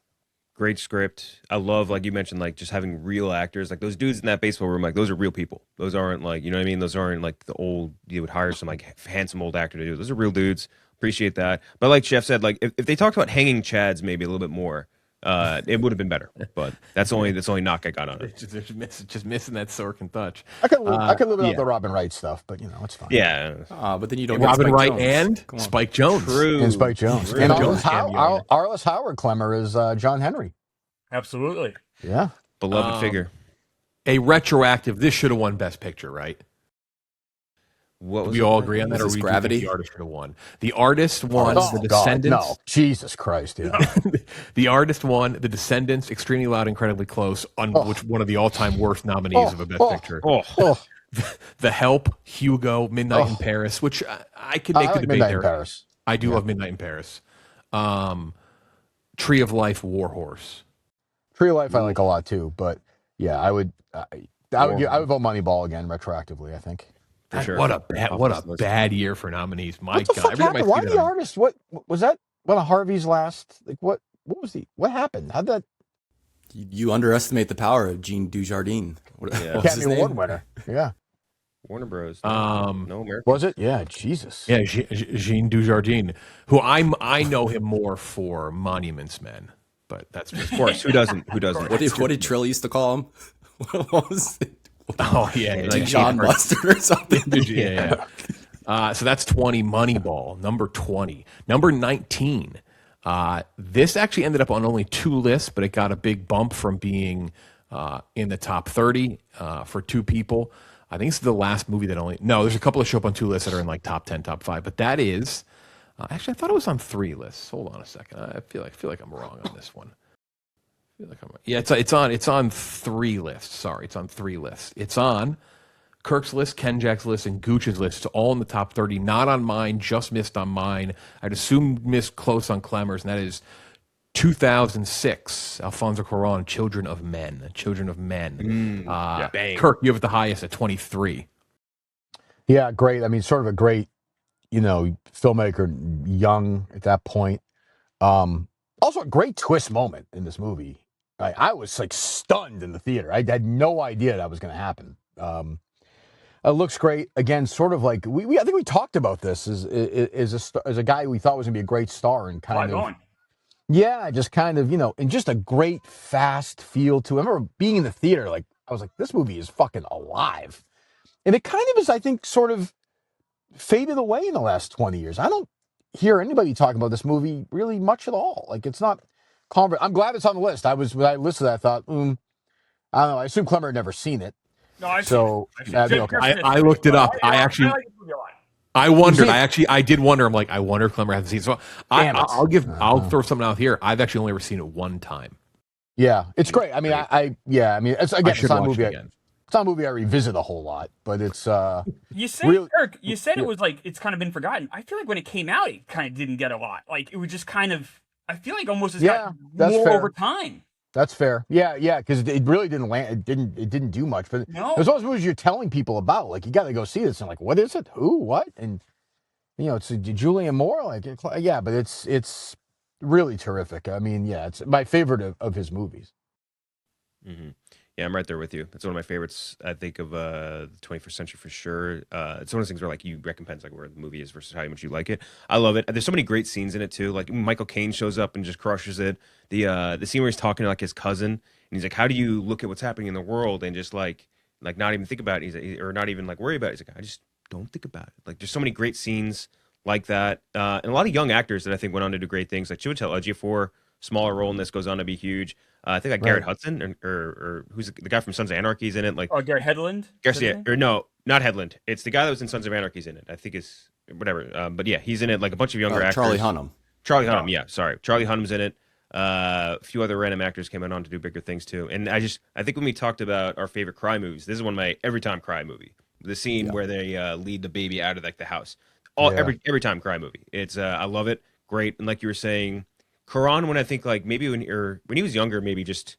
Great script. I love, like you mentioned, like just having real actors. Like those dudes in that baseball room, like those are real people. Those aren't like, you know what I mean? Those aren't like the old, you would hire some like handsome old actor to do. Those are real dudes. Appreciate that. But like Chef said, like if they talked about hanging Chads maybe a little bit more, it would have been better, but that's only knock I got on it. Just missing that Sorkin touch. I could live without the Robin Wright stuff, but it's fine. Yeah, but then you don't. Robin Wright and Spike Jones. True. And Spike Jones. And Arliss Howard Klemmer is John Henry. Absolutely. Yeah. Beloved figure. A retroactive. This should have won Best Picture, right? What was we all agree on that, or we Gravity? The artist should have won. The artist won. The Descendants. No, Jesus Christ, yeah. The artist won. The Descendants, Extremely Loud, Incredibly Close, which one of the all-time worst nominees of a Best Picture. The Help, Hugo, Midnight in Paris, which I could make the debate Midnight there. In Paris. I do love Midnight in Paris. Tree of Life, War Horse. Tree of Life I like a lot too, but yeah, I would vote Moneyball again retroactively, I think. For sure. What a bad year for nominees. My what the God. Fuck happened? Why the artist? What was that? One of Harvey's last? Like what was what happened? How'd that? You underestimate the power of Jean Dujardin. Academy Award winner. Yeah. Warner Bros. No American. Was it? Yeah, Jesus. Yeah, Jean Dujardin, who I know him more for Monuments Men, but that's just, of course, who doesn't? What did Trill used to call him? What was it? Oh yeah, like John Mustard or something. Yeah. So that's 20. Moneyball, number 20. Number 19. This actually ended up on only 2 lists, but it got a big bump from being in the top 30 for 2 people. I think it's the last movie that there's a couple that show up on 2 lists that are in like top 10, top 5, but that is Actually, I thought it was on 3 lists. Hold on a second. I feel like I'm wrong on this one. Yeah, it's on 3 lists. Sorry, it's on 3 lists. It's on Kirk's list, Kenjac's list, and Gooch's list. It's all in the top 30. Not on mine. Just missed on mine. I'd assume missed close on Klemmer's, and that is 2006. Alfonso Cuarón, Children of Men. Children of Men. Kirk, you have it the highest at 23. Yeah, great. I mean, sort of a great, filmmaker, young at that point. Also, a great twist moment in this movie. I was like stunned in the theater. I had no idea that was going to happen. It looks great. Again, sort of like I think we talked about this as a guy we thought was going to be a great star and just kind of, and just a great fast feel to it. I remember being in the theater, like I was like, this movie is fucking alive, and it kind of is. I think sort of faded away in the last 20 years. I don't hear anybody talking about this movie really much at all. Like it's not. I'm glad it's on the list. When I listed it, I thought, I don't know. I assume Klemmer had never seen it. No, I've seen it. I looked it up. I wondered. I did wonder. I'm like, I wonder if Klemmer hasn't seen it. So I'll throw something out here. I've actually only ever seen it one time. Yeah, it's great. I mean, it's not a movie. It's not a movie I revisit a whole lot, but it's. You said, Kirk, it was like it's kind of been forgotten. I feel like when it came out, it kind of didn't get a lot. Like it was just kind of. I feel like almost it's got more over time. That's fair. Yeah, because it really didn't land. It didn't do much. But there's all those movies you're telling people about. Like you got to go see this. And like, what is it? Who? What? And it's Julianne Moore. Like, but it's really terrific. I mean, it's my favorite of his movies. Mm-hmm. Yeah, I'm right there with you. It's one of my favorites. I think of the 21st century for sure. It's one of those things where like you recompense like where the movie is versus how much you like it. I love it. There's so many great scenes in it too. Like Michael Caine shows up and just crushes it. The scene where he's talking to like his cousin and he's like, "How do you look at what's happening in the world and just like not even think about it?" Or not even like worry about it. He's like, "I just don't think about it." Like there's so many great scenes like that, and a lot of young actors that I think went on to do great things. Like Chiwetel Ejiofor, smaller role in this, goes on to be huge. I think Garrett Hudson or who's the guy from Sons of Anarchy's in it. Like Garrett Hedlund? No, not Hedlund. It's the guy that was in Sons of Anarchy's in it. I think is whatever. But yeah, he's in it. Like a bunch of younger actors. Charlie Hunnam. Yeah, sorry. Charlie Hunnam's in it. A few other random actors came on to do bigger things too. And I think when we talked about our favorite cry movies, this is one of my every time cry movie. The scene where they lead the baby out of like the house. Every time cry movie. It's I love it. Great. And like you were saying, Cuarón, when I think like maybe when he was younger, maybe just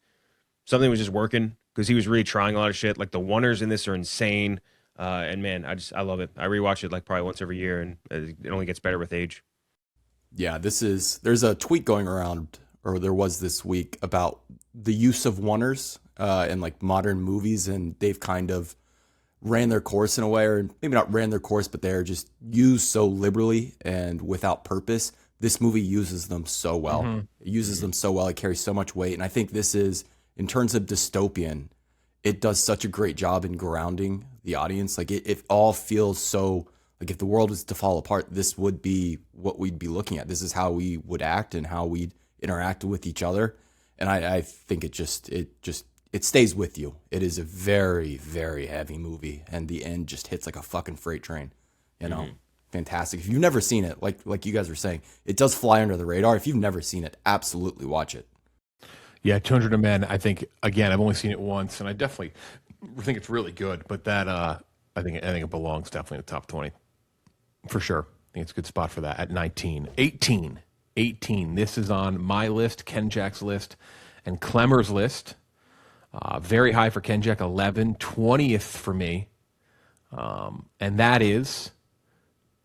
something was just working because he was really trying a lot of shit. Like the wonders in this are insane. And man, I love it. I rewatch it like probably once every year, and it only gets better with age. Yeah, there's a tweet going around, or there was this week, about the use of wonders in like modern movies, and they've kind of ran their course in a way, or maybe not ran their course, but they're just used so liberally and without purpose. This movie uses them so well. Mm-hmm. It uses them so well. It carries so much weight. And I think this is, in terms of dystopian, it does such a great job in grounding the audience. Like it all feels so, like if the world was to fall apart, this would be what we'd be looking at. This is how we would act and how we'd interact with each other. And I think it stays with you. It is a very, very heavy movie. And the end just hits like a fucking freight train, Mm-hmm. Fantastic. If you've never seen it, like you guys were saying, it does fly under the radar. If you've never seen it, absolutely watch it. Yeah, 200 Men, I think, again, I've only seen it once, and I definitely think it's really good, but that, I think it belongs definitely in the top 20. For sure. I think it's a good spot for that at 19. 18. This is on my list, Kenjac's list, and Klemmer's list. Very high for Kenjac, 11. 20th for me. And that is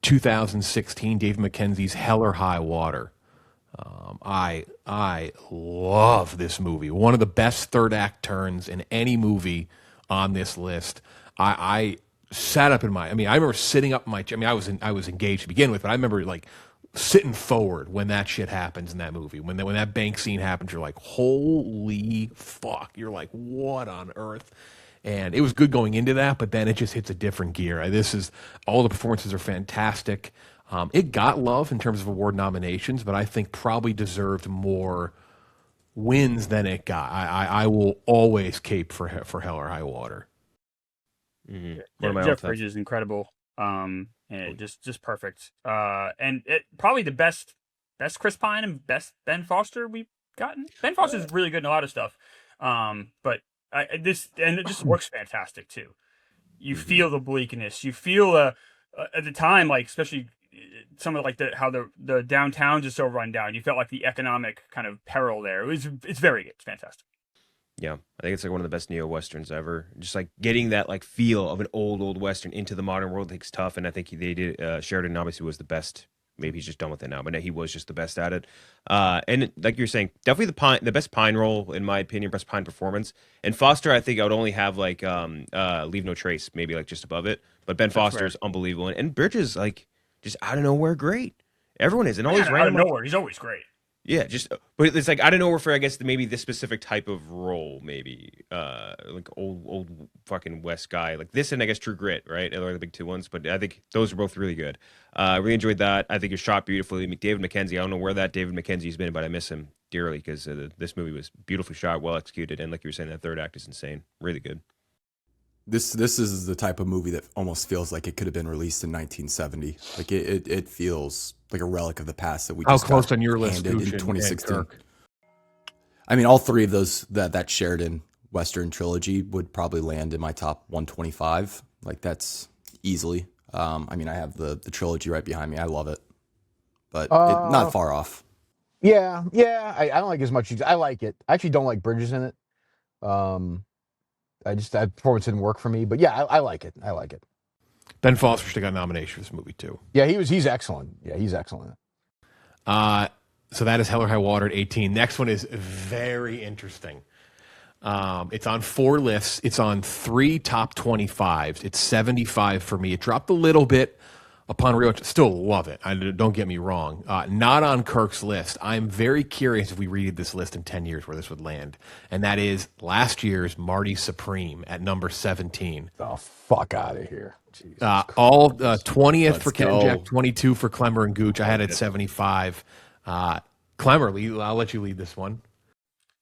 2016, David Mackenzie's Hell or High Water. I love this movie. One of the best third act turns in any movie on this list. I sat up I remember sitting up in my chair. I was engaged to begin with, but I remember like sitting forward when that shit happens in that movie. When that bank scene happens, you're like, holy fuck. You're like, what on earth? And it was good going into that, but then it just hits a different gear. All the performances are fantastic. It got love in terms of award nominations, but I think probably deserved more wins than it got. I will always cape for Hell or High Water. Mm-hmm. Jeff Bridges is incredible. and just perfect. And it probably the best Chris Pine and best Ben Foster we've gotten. Ben Foster's really good in a lot of stuff, but it just works fantastic too. You feel the bleakness. You feel at the time, like especially some of like how the downtowns are so run down. You felt like the economic kind of peril there. It's very good. It's fantastic. Yeah, I think it's like one of the best neo-westerns ever. Just like getting that like feel of an old western into the modern world takes tough, and I think they did. Sheridan obviously was the best. Maybe he's just done with it now, but he was just the best at it. And like you're saying, definitely the best Pine role in my opinion, best Pine performance. And Foster, I think I would only have like Leave No Trace, maybe like just above it. But Ben Foster is unbelievable, and Bridges like just out of nowhere great. Everyone is, and always out of nowhere. He's always great. Yeah, but it's like I don't know for I guess maybe this specific type of role, maybe like old fucking West guy like this, and I guess True Grit, right? Are the big two ones, but I think those are both really good. I really enjoyed that. I think it was shot beautifully. David Mackenzie, I don't know where that David Mackenzie's been, but I miss him dearly because this movie was beautifully shot, well executed, and like you were saying, that third act is insane, really good. This is the type of movie that almost feels like it could have been released in 1970. Like it feels like a relic of the past that we just close on your list in Gooch 2016. I mean, all three of those that Sheridan Western trilogy would probably land in my top 125. Like that's easily. I mean, I have the trilogy right behind me. I love it, but not far off. Yeah. I don't like as much. I like it. I actually don't like Bridges in it. That performance didn't work for me, but yeah, I like it. I like it. Ben Foster should have got a nomination for this movie too. Yeah, he's excellent. Yeah, he's excellent. So that is Hell or High Water at 18. Next one is very interesting. It's on 4 lists. It's on 3 top 25s. It's 75 for me. It dropped a little bit upon rewatch. Still love it. Don't get me wrong. Not on Kirk's list. I'm very curious if we read this list in 10 years where this would land. And that is last year's Marty Supreme at number 17. Oh, fuck out of here. 20th for Kenjac, 22 for Klemmer and Gooch. I had it at 75. Klemmer, I'll let you lead this one.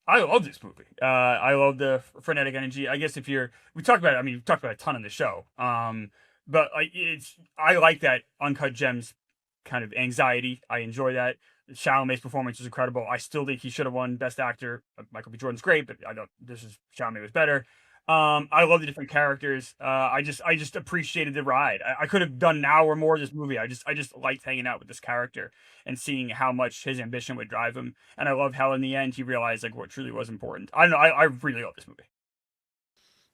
I love this movie. I love the frenetic energy. I guess we talked about it. I mean, we talked about it a ton in the show. But I like that Uncut Gems kind of anxiety. I enjoy that. Chalamet's performance is incredible. I still think he should have won Best Actor. Michael B. Jordan's great, but Chalamet was better. I love the different characters. I just appreciated the ride. I could have done an hour more of this movie. I just liked hanging out with this character and seeing how much his ambition would drive him. And I love how in the end he realized like what truly was important. I don't know. I really love this movie.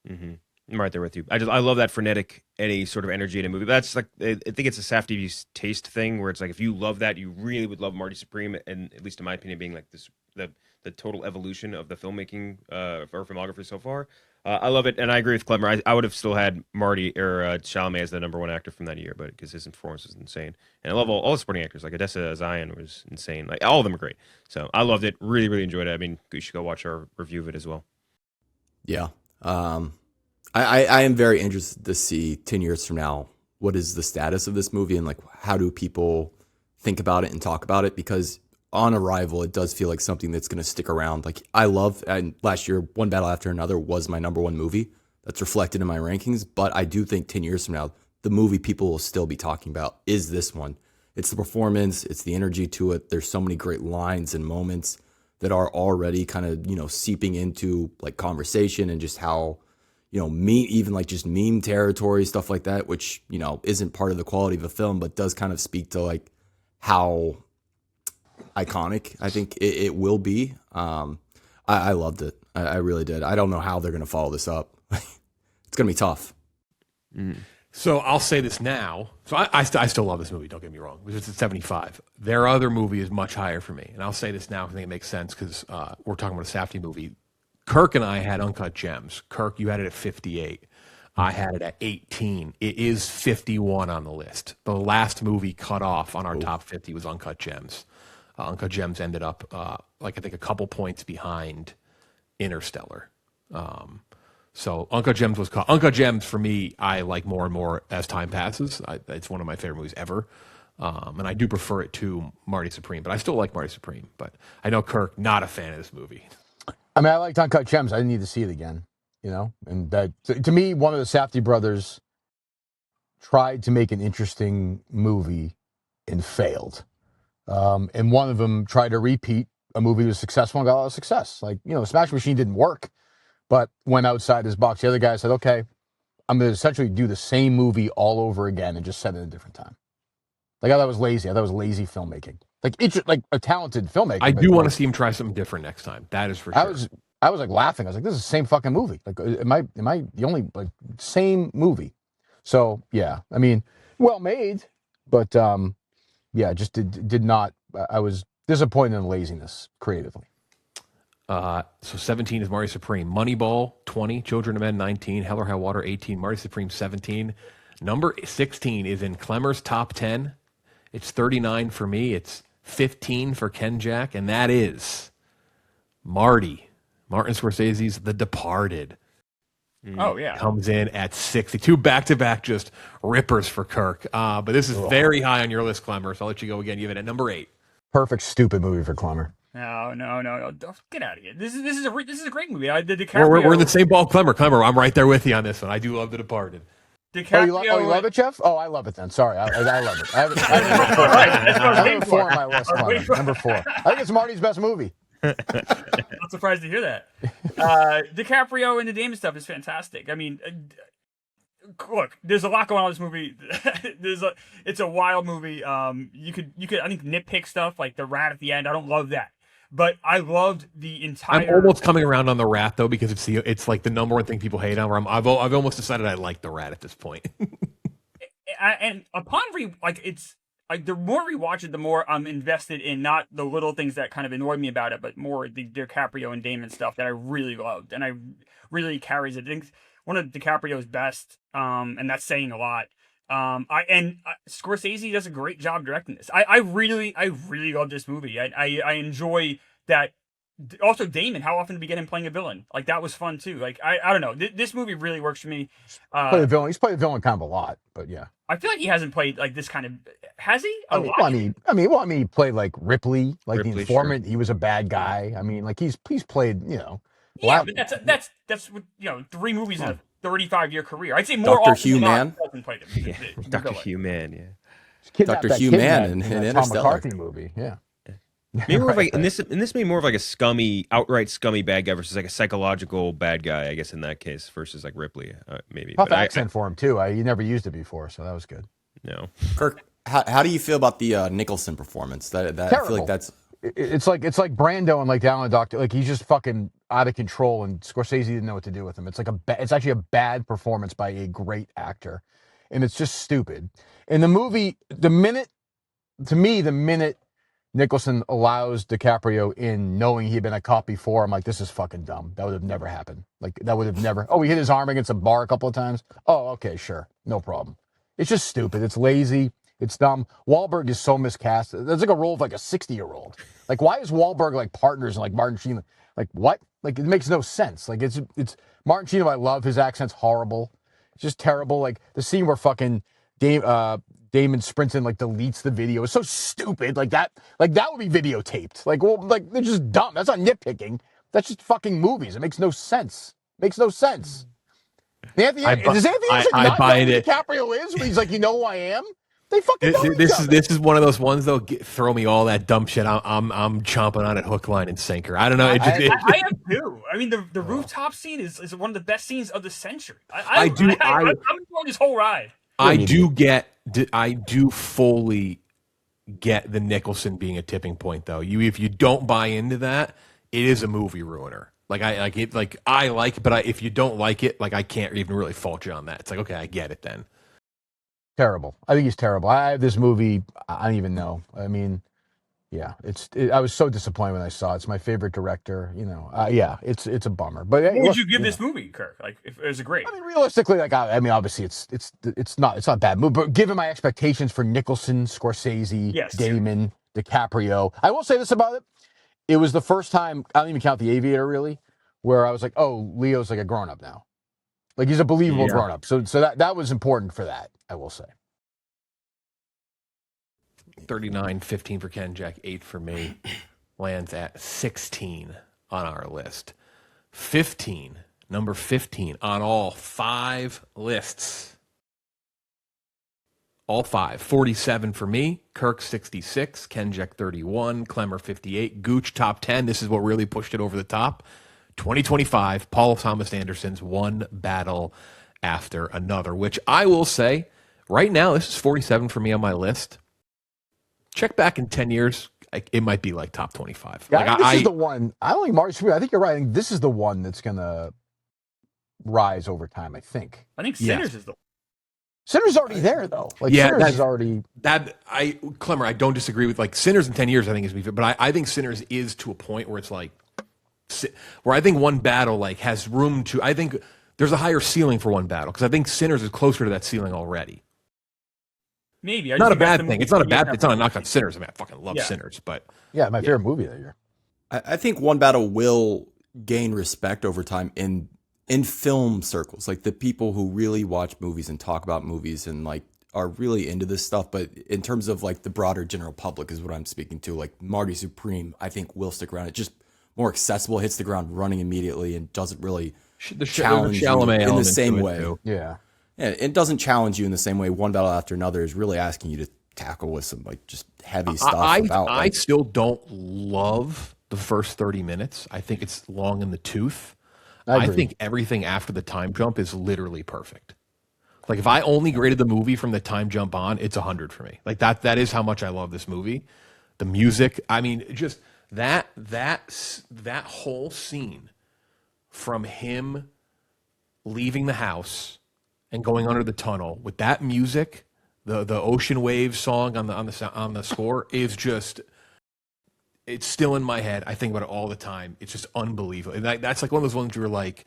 Mm-hmm. I'm right there with you. I love that frenetic, any sort of energy in a movie. That's like, I think it's a Safdie's taste thing where it's like, if you love that, you really would love Marty Supreme. And at least in my opinion, being like this, the total evolution of the filmmaking, or filmography so far. I love it. And I agree with Klemmer. I would have still had Marty or Chalamet as the number 1 actor from that year, but because his performance was insane. And I love all the supporting actors. Like Odessa Zion was insane. Like all of them are great. So I loved it. Really, really enjoyed it. I mean, you should go watch our review of it as well. Yeah. I am very interested to see 10 years from now, what is the status of this movie and like how do people think about it and talk about it? Because on arrival, it does feel like something that's going to stick around. Like and last year, One Battle After Another was my number 1 movie. That's reflected in my rankings. But I do think 10 years from now, the movie people will still be talking about is this one. It's the performance. It's the energy to it. There's so many great lines and moments that are already kind of, seeping into like conversation and just how, even like just meme territory, stuff like that, which, isn't part of the quality of the film, but does kind of speak to like how iconic I think it will be. I loved it. I really did. I don't know how they're going to follow this up. It's going to be tough. Mm. So I'll say this now. So I still love this movie. Don't get me wrong. It's at 75. Their other movie is much higher for me. And I'll say this now because I think it makes sense because we're talking about a Safdie movie. Kirk and I had Uncut Gems. Kirk, you had it at 58. I had it at 18. It is 51 on the list. The last movie cut off on our top 50 was Uncut Gems. Uncut Gems ended up, I think, a couple points behind Interstellar. So Uncut Gems was cut. Uncut Gems, for me, I like more and more as time passes. It's one of my favorite movies ever. And I do prefer it to Marty Supreme, but I still like Marty Supreme. But I know Kirk, not a fan of this movie. I mean, I liked Uncut Gems. I didn't need to see it again, and that, to me, one of the Safdie brothers tried to make an interesting movie and failed. And one of them tried to repeat a movie that was successful and got a lot of success. Like, Smash Machine didn't work, but went outside his box. The other guy said, okay, I'm going to essentially do the same movie all over again and just set it at a different time. Like, I thought it was lazy. I thought it was lazy filmmaking. Like a talented filmmaker. I do want to see him try something different next time. That is for sure. I was like laughing. I was like, this is the same fucking movie. Like, am I the only, like, same movie? So, yeah. I mean, well made, but, just did not. I was disappointed in laziness creatively. So 17 is Marty Supreme. Moneyball, 20. Children of Men, 19. Hell or High Water, 18. Marty Supreme, 17. Number 16 is in Klemmer's top 10. It's 39 for me. It's 15 for Kenjac, and that is Martin Scorsese's The Departed. Oh, yeah. Comes in at 62. Back-to-back just rippers for Kirk. But this is very high on your list, Klemmer, so I'll let you go again. You have it at number 8. Perfect stupid movie for Klemmer. No. Get out of here. This is a great movie. I did DiCaprio. We're in the same ball, Klemmer. I'm right there with you on this one. I do love The Departed. DiCaprio, you love it, Jeff? Oh, I love it then. Sorry, I love it. I have number 4 on my list. Number 4. I think it's Marty's best movie. Not surprised to hear that. DiCaprio and the Damon stuff is fantastic. I mean, look, there's a lot going on in this movie. It's a wild movie. You could I think nitpick stuff like the rat at the end. I don't love that. But I loved the entire. I'm almost coming around on the rat though, because it's like the number one thing people hate on. Where I've almost decided I like the rat at this point. And upon it's like the more we watch it, the more I'm invested in not the little things that kind of annoyed me about it, but more the DiCaprio and Damon stuff that I really loved, and I really carries it. I think one of DiCaprio's best, and that's saying a lot. Scorsese does a great job directing this. I really love this movie. I enjoy that. Also, Damon, how often do we get him playing a villain? Like, that was fun too. Like, I don't know. This movie really works for me. He's played a villain kind of a lot, but yeah. I feel like he hasn't played like this kind of. Has he? He played like Ripley, The Informant. Sure. He was a bad guy. I mean, like he's played, Yeah, but that's what 3 movies in a 35-year career. I'd say more. Dr. Hugh Mann. Dr. Hugh Mann. Yeah. Dr. Hugh Mann in Interstellar. Tom McCarthy movie. Yeah. Maybe more of like, and this made more of like a outright scummy bad guy versus like a psychological bad guy, I guess, in that case, versus like Ripley, maybe. Tough accent for him too. You never used it before, so that was good. No, Kirk, how do you feel about the Nicholson performance? That I feel like that's it's like Brando and like Down the Doctor. Like he's just fucking out of control, and Scorsese didn't know what to do with him. It's like it's actually a bad performance by a great actor, and it's just stupid. In the movie, the minute Nicholson allows DiCaprio in knowing he'd been a cop before, I'm like, this is fucking dumb. That would have never happened. Like, that would have never... Oh, he hit his arm against a bar a couple of times? Oh, okay, sure. No problem. It's just stupid. It's lazy. It's dumb. Wahlberg is so miscast. That's like a role of like a 60-year-old. Like, why is Wahlberg like partners and like Martin Sheen? Like, what? Like, it makes no sense. Like, it's Martin Sheen, I love. His accent's horrible. It's just terrible. Like, the scene where fucking Damon sprints in, like, deletes the video. It's so stupid. Like that would be videotaped. Like, well, like, they're just dumb. That's not nitpicking. That's just fucking movies. It makes no sense. Does Anthony not know who DiCaprio is when he's like, you know who I am? They fucking know this is one of those ones though. Throw me all that dumb shit. I'm chomping on it, hook, line, and sinker. I don't know. I am too. I mean, the rooftop scene is one of the best scenes of the century. I'm enjoying this whole ride. I do fully get the Nicholson being a tipping point, though. If you don't buy into that, it is a movie ruiner. Like if you don't like it, like I can't even really fault you on that. It's like, okay, I get it then. Terrible. I think he's terrible. I have this movie. I don't even know. I mean, yeah, I was so disappointed when I saw it. It's my favorite director. Yeah, it's a bummer. But what would you give this movie, Kirk? Like, if it was a great. I mean, realistically, like, I mean, obviously, it's not a bad movie. But given my expectations for Nicholson, Scorsese, Damon, DiCaprio, I will say this about it: it was the first time, I don't even count The Aviator really, where I was like, oh, Leo's like a grown up now, like he's a believable grown up. So that was important for that, I will say. 39, 15 for Kenjac, 8 for me. Lands at 16 on our list. 15, number 15 on all 5 lists. All 5. 47 for me. Kirk 66. Kenjac 31. Klemmer 58. Gooch top 10. This is what really pushed it over the top. 2025. Paul Thomas Anderson's One Battle After Another, which I will say right now, this is 47 for me on my list. Check back in 10 years. It might be like top 25. Yeah, like, this is the one. I don't think Marty. I think you're right. I think this is the one that's gonna rise over time. I think Sinners is the one. Sinners already there though. Like Sinners is already Klemmer, I don't disagree with like Sinners in 10 years. I think is but I think Sinners is to a point where it's like where I think One Battle like has room to. I think there's a higher ceiling for One Battle because I think Sinners is closer to that ceiling already. Maybe not a bad thing. It's not a bad. It's not a knock on Sinners. I mean, I fucking love Sinners, but my favorite movie that year. I think One Battle will gain respect over time in film circles, like the people who really watch movies and talk about movies and like are really into this stuff. But in terms of like the broader general public is what I'm speaking to. Like Marty Supreme, I think will stick around. It's just more accessible, hits the ground running immediately, and doesn't really challenge you in the same way. Yeah, it doesn't challenge you in the same way. One Battle After Another is really asking you to tackle with some like just heavy stuff. I still don't love the first 30 minutes. I think it's long in the tooth. I think everything after the time jump is literally perfect. Like if I only graded the movie from the time jump on, it's 100 for me. Like that is how much I love this movie. The music, I mean, just that whole scene from him leaving the house and going under the tunnel with that music, the ocean waves song on the score is just. It's still in my head. I think about it all the time. It's just unbelievable. And that's like one of those ones where like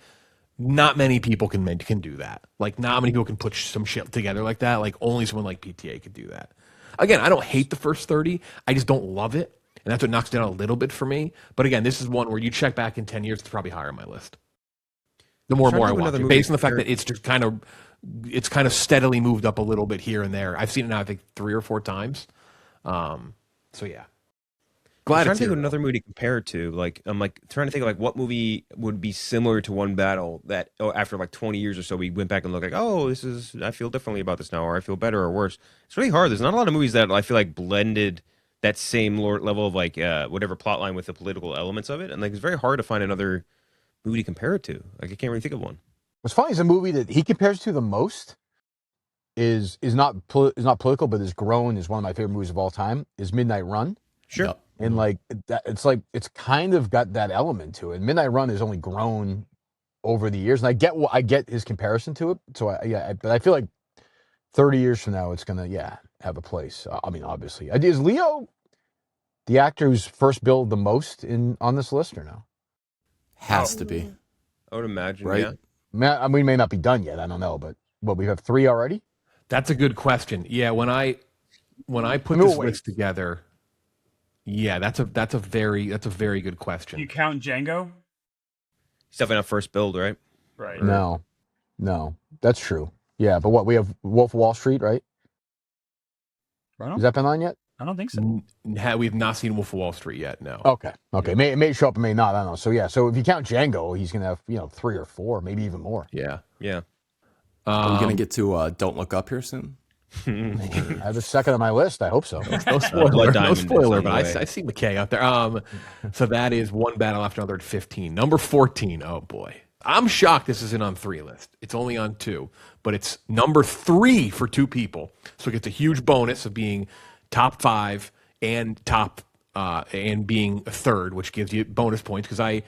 not many people can do that. Like not many people can put some shit together like that. Like only someone like PTA could do that. Again, I don't hate the first 30. I just don't love it. And that's what knocks it down a little bit for me. But again, this is one where you check back in 10 years, it's probably higher on my list. The more and more I watch it, based on the fact that it's just kind of steadily moved up a little bit here and there. I've seen it now, I think 3 or 4 times. So yeah. I'm trying to think of another movie to compare it to. Like I'm like trying to think of like what movie would be similar to One Battle that after like 20 years or so we went back and looked like, oh, I feel differently about this now, or I feel better or worse. It's really hard. There's not a lot of movies that I feel like blended that same level of like whatever plot line with the political elements of it, and like it's very hard to find another movie to compare it to. Like I can't really think of one. What's funny is a movie that he compares to the most is not political, but is grown is one of my favorite movies of all time. Is Midnight Run. Sure. Yep. And like it's kind of got that element to it. Midnight Run has only grown over the years, and I get his comparison to it. So but I feel like 30 years from now, it's gonna have a place. I mean, obviously, is Leo the actor who's first billed the most on this list or no? Has to be. I would imagine, right? Yeah. We may not be done yet. I don't know, but we have 3 already. That's a good question. Yeah, when I put this list together. Yeah, that's a very good question. You count Django? He's definitely not first build, right? Right. No, that's true. Yeah, but we have Wolf of Wall Street, right? Has that been on yet? I don't think so. We've not seen Wolf of Wall Street yet. No. Okay. It may show up, it may not. I don't know. So yeah. So if you count Django, he's gonna have 3 or 4, maybe even more. Yeah. Are we gonna get to Don't Look Up here soon? I have a second on my list. I hope so. No spoiler, but I see McKay out there. So that is One Battle After Another at 15. Number 14. Oh boy, I'm shocked this isn't on 3 list. It's only on 2, but it's number 3 for 2 people. So it gets a huge bonus of being top 5 and and being a third, which gives you bonus points. Because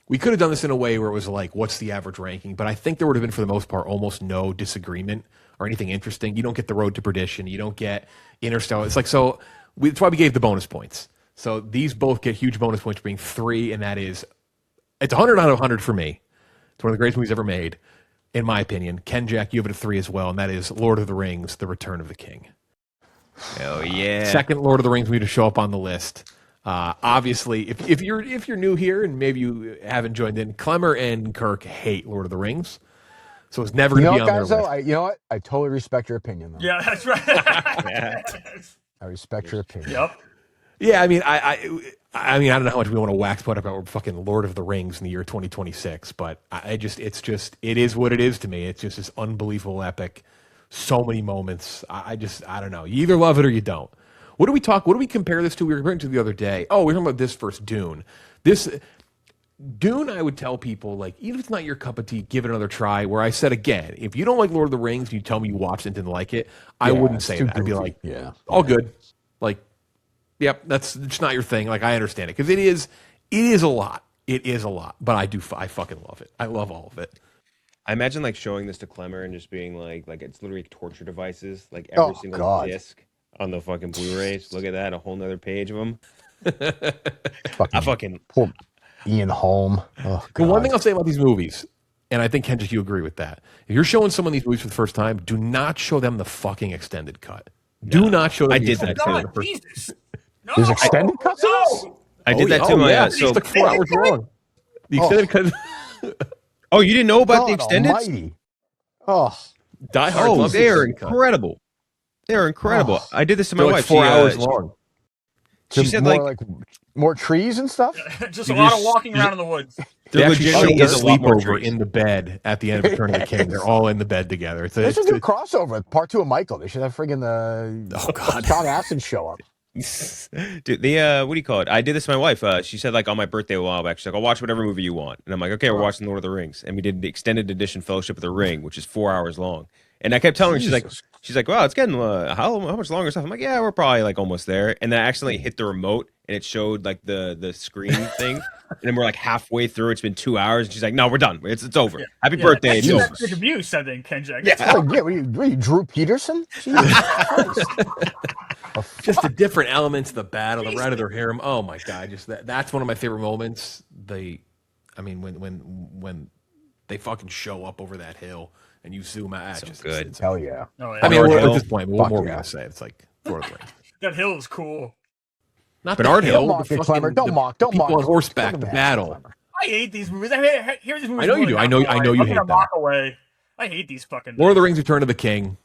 we could have done this in a way where it was like, what's the average ranking? But I think there would have been, for the most part, almost no disagreement or anything interesting. You don't get The Road to Perdition. You don't get Interstellar. It's like, so that's why we gave the bonus points. So these both get huge bonus points for being 3, and it's 100 out of 100 for me. It's one of the greatest movies ever made, in my opinion. Kenjac, you have it at 3 as well, and that is Lord of the Rings, The Return of the King. Hell yeah. Second Lord of the Rings movie to show up on the list. Obviously, if you're new here and maybe you haven't joined in, Klemmer and Kirk hate Lord of the Rings. So it's never going to be on their list. You know what? I totally respect your opinion, though. Yeah, that's right. I respect your opinion. Yep. Yeah, I mean, I don't know how much we want to wax poetic about fucking Lord of the Rings in the year 2026, but it is what it is to me. It's just this unbelievable epic so many moments. I don't know. You either love it or you don't. What do we compare this to? We were comparing to the other day. Oh, we're talking about this first Dune. Dune, I would tell people, like, even if it's not your cup of tea, give it another try. Where I said, again, if you don't like Lord of the Rings and you tell me you watched it and didn't like it, I wouldn't say that. I'd be like, all good. Like, yep, that's just not your thing. Like, I understand it. Because it is a lot. It is a lot. But I fucking love it. I love all of it. I imagine, like, showing this to Klemmer and just being like it's literally torture devices. Like, every single disc on the fucking Blu-rays. Look at that. A whole nother page of them. Poor Ian Holm. Oh, the one thing I'll say about these movies, and I think, Kenjac, you agree with that. If you're showing someone these movies for the first time, do not show them the fucking extended cut. Do not show them I the did that extended too. Jesus. No. There's extended cuts of this? I did that too. It's like 4 hours long. The extended cut. Oh, you didn't know about the extended? Almighty. Oh. Die Hard. They are incredible. They are incredible. I did this to my They're wife. like 4 hours long. She said like more trees and stuff. Just a lot of walking around in the woods. They There actually legitimately show is a a lot more sleepover trees. in the bed at the end of Return of the King. They're all in the bed together. They should do a crossover. Part 2 of Michael. They should have friggin' Sean Astin show up. Dude, what do you call it? I did this to my wife. She said, like, on my birthday a while back, she's like, I'll watch whatever movie you want. And I'm like, okay, we're watching Lord of the Rings. And we did the extended edition Fellowship of the Ring, which is 4 hours long. And I kept telling her, she's like, wow, it's getting how much longer stuff? I'm like, yeah, we're probably like almost there. And then I accidentally hit the remote and it showed like the screen thing. And then we're like halfway through. It's been 2 hours. And she's like, no, we're done. It's over. Happy birthday. It's over. That's abuse, I think, Kenjac. What are you, Drew Peterson? Jesus Christ. Just the different elements of the battle, the red of their hair. Oh my god, just that's one of my favorite moments. When they fucking show up over that hill and you zoom out. So just good. Hell yeah. Oh, yeah. I mean, Bernard at Hill. this point, what more are we Yeah. gonna say? It's like Lord of the Rings. That hill is cool. Not Bernard the Hill. hill. Don't mock the it, fucking- Klemmer. Don't the mock. Don't people mock. on horseback. Don't The mock battle. Klemmer. I hate these movies. Hear these movies. I know you do. I know you hate them. them. Walk away. I hate these fucking. Lord of the Rings: Return of the King,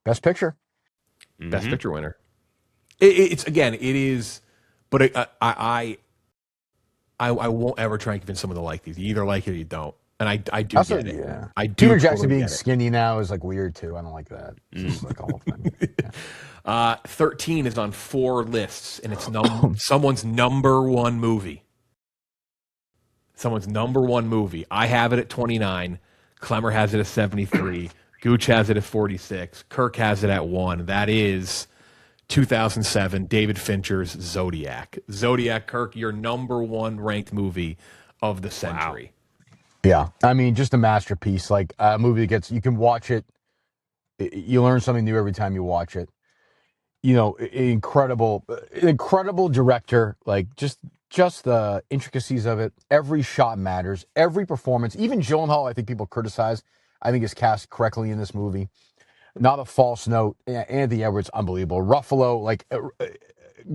Best picture. Best Picture winner. It's again, it is, but I won't ever try and convince someone to like these. You either like it or you don't, and I do Also, get it. yeah. I do. Peter Jackson totally being get it. skinny now is like weird too. I don't like that. It's just like a whole thing. Yeah. 13 is on 4 lists, and it's someone's number one movie. Someone's number one movie. I have it at 29. Klemmer has it at 73. Gooch has it at 46. Kirk has it at 1. That is 2007 David Fincher's Zodiac. Zodiac, Kirk, your number one ranked movie of the century. Yeah, I mean, just a masterpiece. Like a movie that you can watch it. You learn something new every time you watch it. You know, incredible director. Like just the intricacies of it. Every shot matters. Every performance. Even Gyllenhaal, I think people criticize. I think is cast correctly in this movie. Not a false note. Anthony Edwards, unbelievable. Ruffalo, like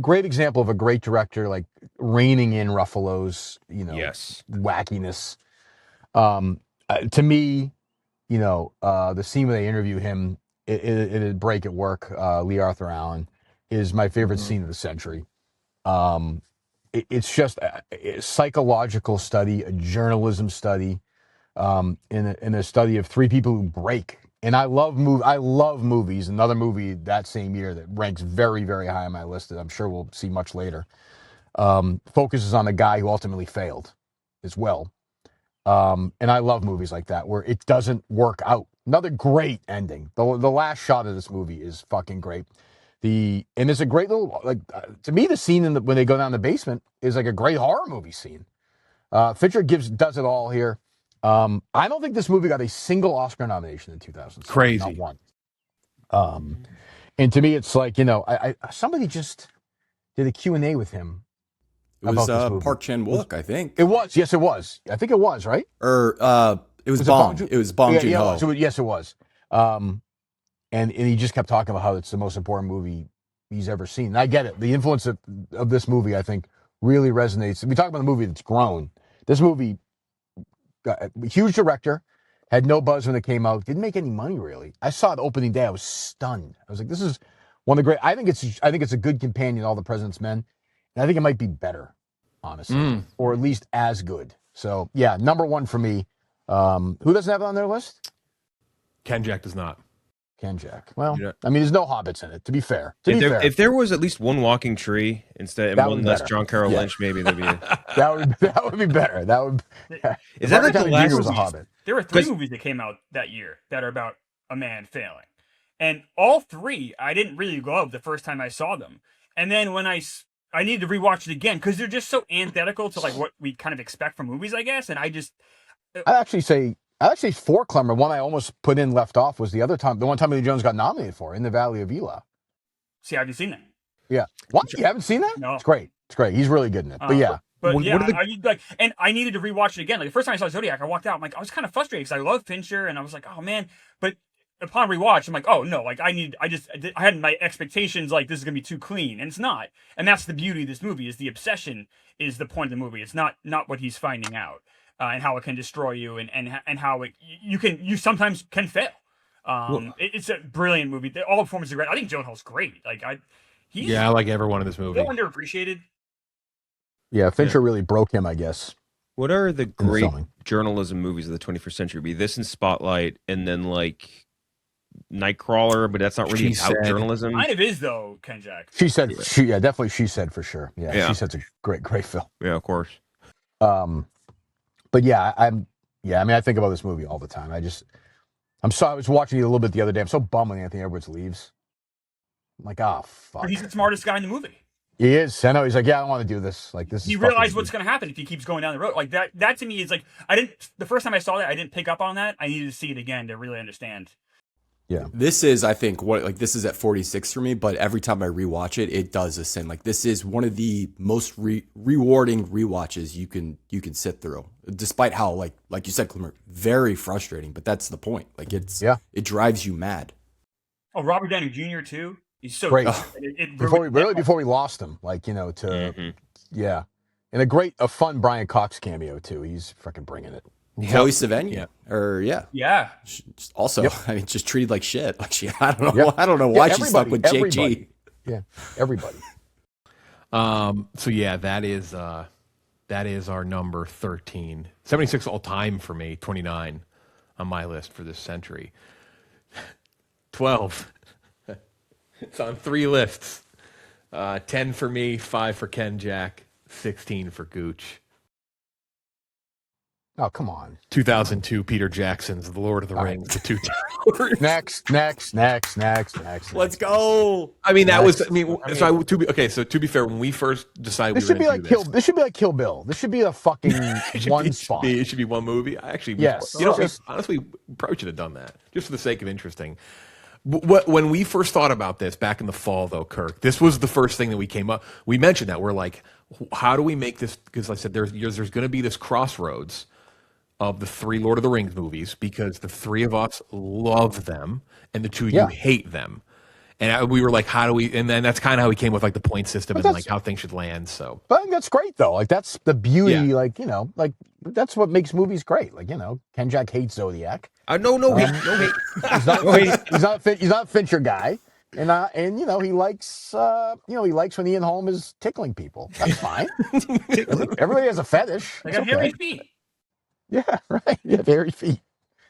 great example of a great director, like reining in Ruffalo's, wackiness. To me, the scene where they interview him in Break at Work, Lee Arthur Allen, is my favorite scene of the century. It's just a psychological study, a journalism study, in a study of 3 people who break. And I love movies. Another movie that same year that ranks very, very high on my list that I'm sure we'll see much later, focuses on the guy who ultimately failed as well. And I love movies like that where it doesn't work out. Another great ending. The last shot of this movie is fucking great. And it's a great little, to me, the scene when they go down the basement is like a great horror movie scene. Fincher does it all here. I don't think this movie got a single Oscar nomination in 2007. Crazy. Not one. And to me, it's like, somebody just did a Q&A with him. It was Park Chan-wook, I think. It was. Yes, it was. I think it was, right? Or it was Bong. It was Bong Joon-ho. Yes, it was. And he just kept talking about how it's the most important movie he's ever seen. And I get it. The influence of this movie, I think, really resonates. We talk about a movie that's grown. This movie, huge director, had no buzz when it came out. Didn't make any money, really. I saw it opening day. I was stunned. I was like, this is one of the great. I think it's a good companion to All the President's Men. And I think it might be better, honestly, or at least as good. So, yeah, number one for me. Who doesn't have it on their list? Kenjac does not. Kenjac. Well, I mean, there's no hobbits in it. To be fair, if there was at least one walking tree instead and one less John Carroll Lynch, maybe that'd be that would be better. That would. Is that like the last? Was a hobbit. There were 3 movies that came out that year that are about a man failing, and all 3 I didn't really love the first time I saw them, and then when I needed to rewatch it again because they're just so antithetical to like what we kind of expect from movies, I guess, and I actually say for Klemmer, one I almost put in left off was the one time Tommy Lee Jones got nominated for In the Valley of Elah. See, I haven't seen that. Yeah. What? You haven't seen that? No. It's great. He's really good in it. But yeah. But yeah, and I needed to rewatch it again. Like the first time I saw Zodiac, I walked out. I'm like, I was kind of frustrated because I love Fincher, and I was like, oh man. But upon rewatch, I'm like, oh no, like I had my expectations like this is gonna be too clean, and it's not. And that's the beauty of this movie is the obsession is the point of the movie. It's not what he's finding out. And how it can destroy you, and how you sometimes can fail. It's a brilliant movie. All the performances are great. I think Gyllenhaal's great. I like everyone in this movie. So underappreciated. Yeah, Fincher really broke him, I guess. What are the great journalism movies of the 21st century? Be this in Spotlight, and then like Nightcrawler, but that's not really about journalism. Kind of is though, Kenjac. She said, definitely. She said for sure. Yeah, She said's a great film. Yeah, of course. But yeah, I mean, I think about this movie all the time. I was watching it a little bit the other day. I'm so bummed when Anthony Edwards leaves. I'm like, oh, fuck. But he's the smartest guy in the movie. He is. I know. He's like, yeah, I don't want to do this. Like, this. He realized what's going to happen if he keeps going down the road. Like that to me is like, the first time I saw that, I didn't pick up on that. I needed to see it again to really understand. Yeah. This is, I think, this is at 46 for me, but every time I rewatch it, it does ascend. Like this is one of the most rewarding rewatches you can sit through, despite how like you said, Klemmer, very frustrating. But that's the point. Like it drives you mad. Oh, Robert Downey Jr. too. He's so great. Good. Before we lost him, in a fun Brian Cox cameo too. He's freaking bringing it. Chloe Sevigny, yeah. Also, I mean, just treated like shit. Like I don't know why she's stuck with JG. Yeah, everybody. So yeah, that is our number 13. 76 all time for me. 29 on my list for this century. 12. It's on 3 lists. 10 for me, 5 for Kenjac, 16 for Gooch. Oh, come on. 2002 Peter Jackson's The Lord of the Rings, The Two Towers. Next. Let's go. I mean, to be fair, when we first decided this should be like Kill Bill. This should be a fucking one spot. It should be one movie. Yes. Honestly, we probably should have done that just for the sake of interesting. When we first thought about this back in the fall, though, Kirk, this was the first thing that we came up. We mentioned that we're like, how do we make this? Because I said there's going to be this crossroads of the 3 Lord of the Rings movies because the 3 of us love them and the 2 of you hate them. And we were like, how do we? And then that's kind of how we came with like the point system and like how things should land. So, but I think that's great though. Like that's the beauty. Yeah. Like that's what makes movies great. Like Kenjac hates Zodiac. No hate. He's not a Fincher guy, and he likes when Ian Holm is tickling people. That's fine. Everybody has a fetish. They got hairy feet. Yeah, right. Yeah, hairy feet.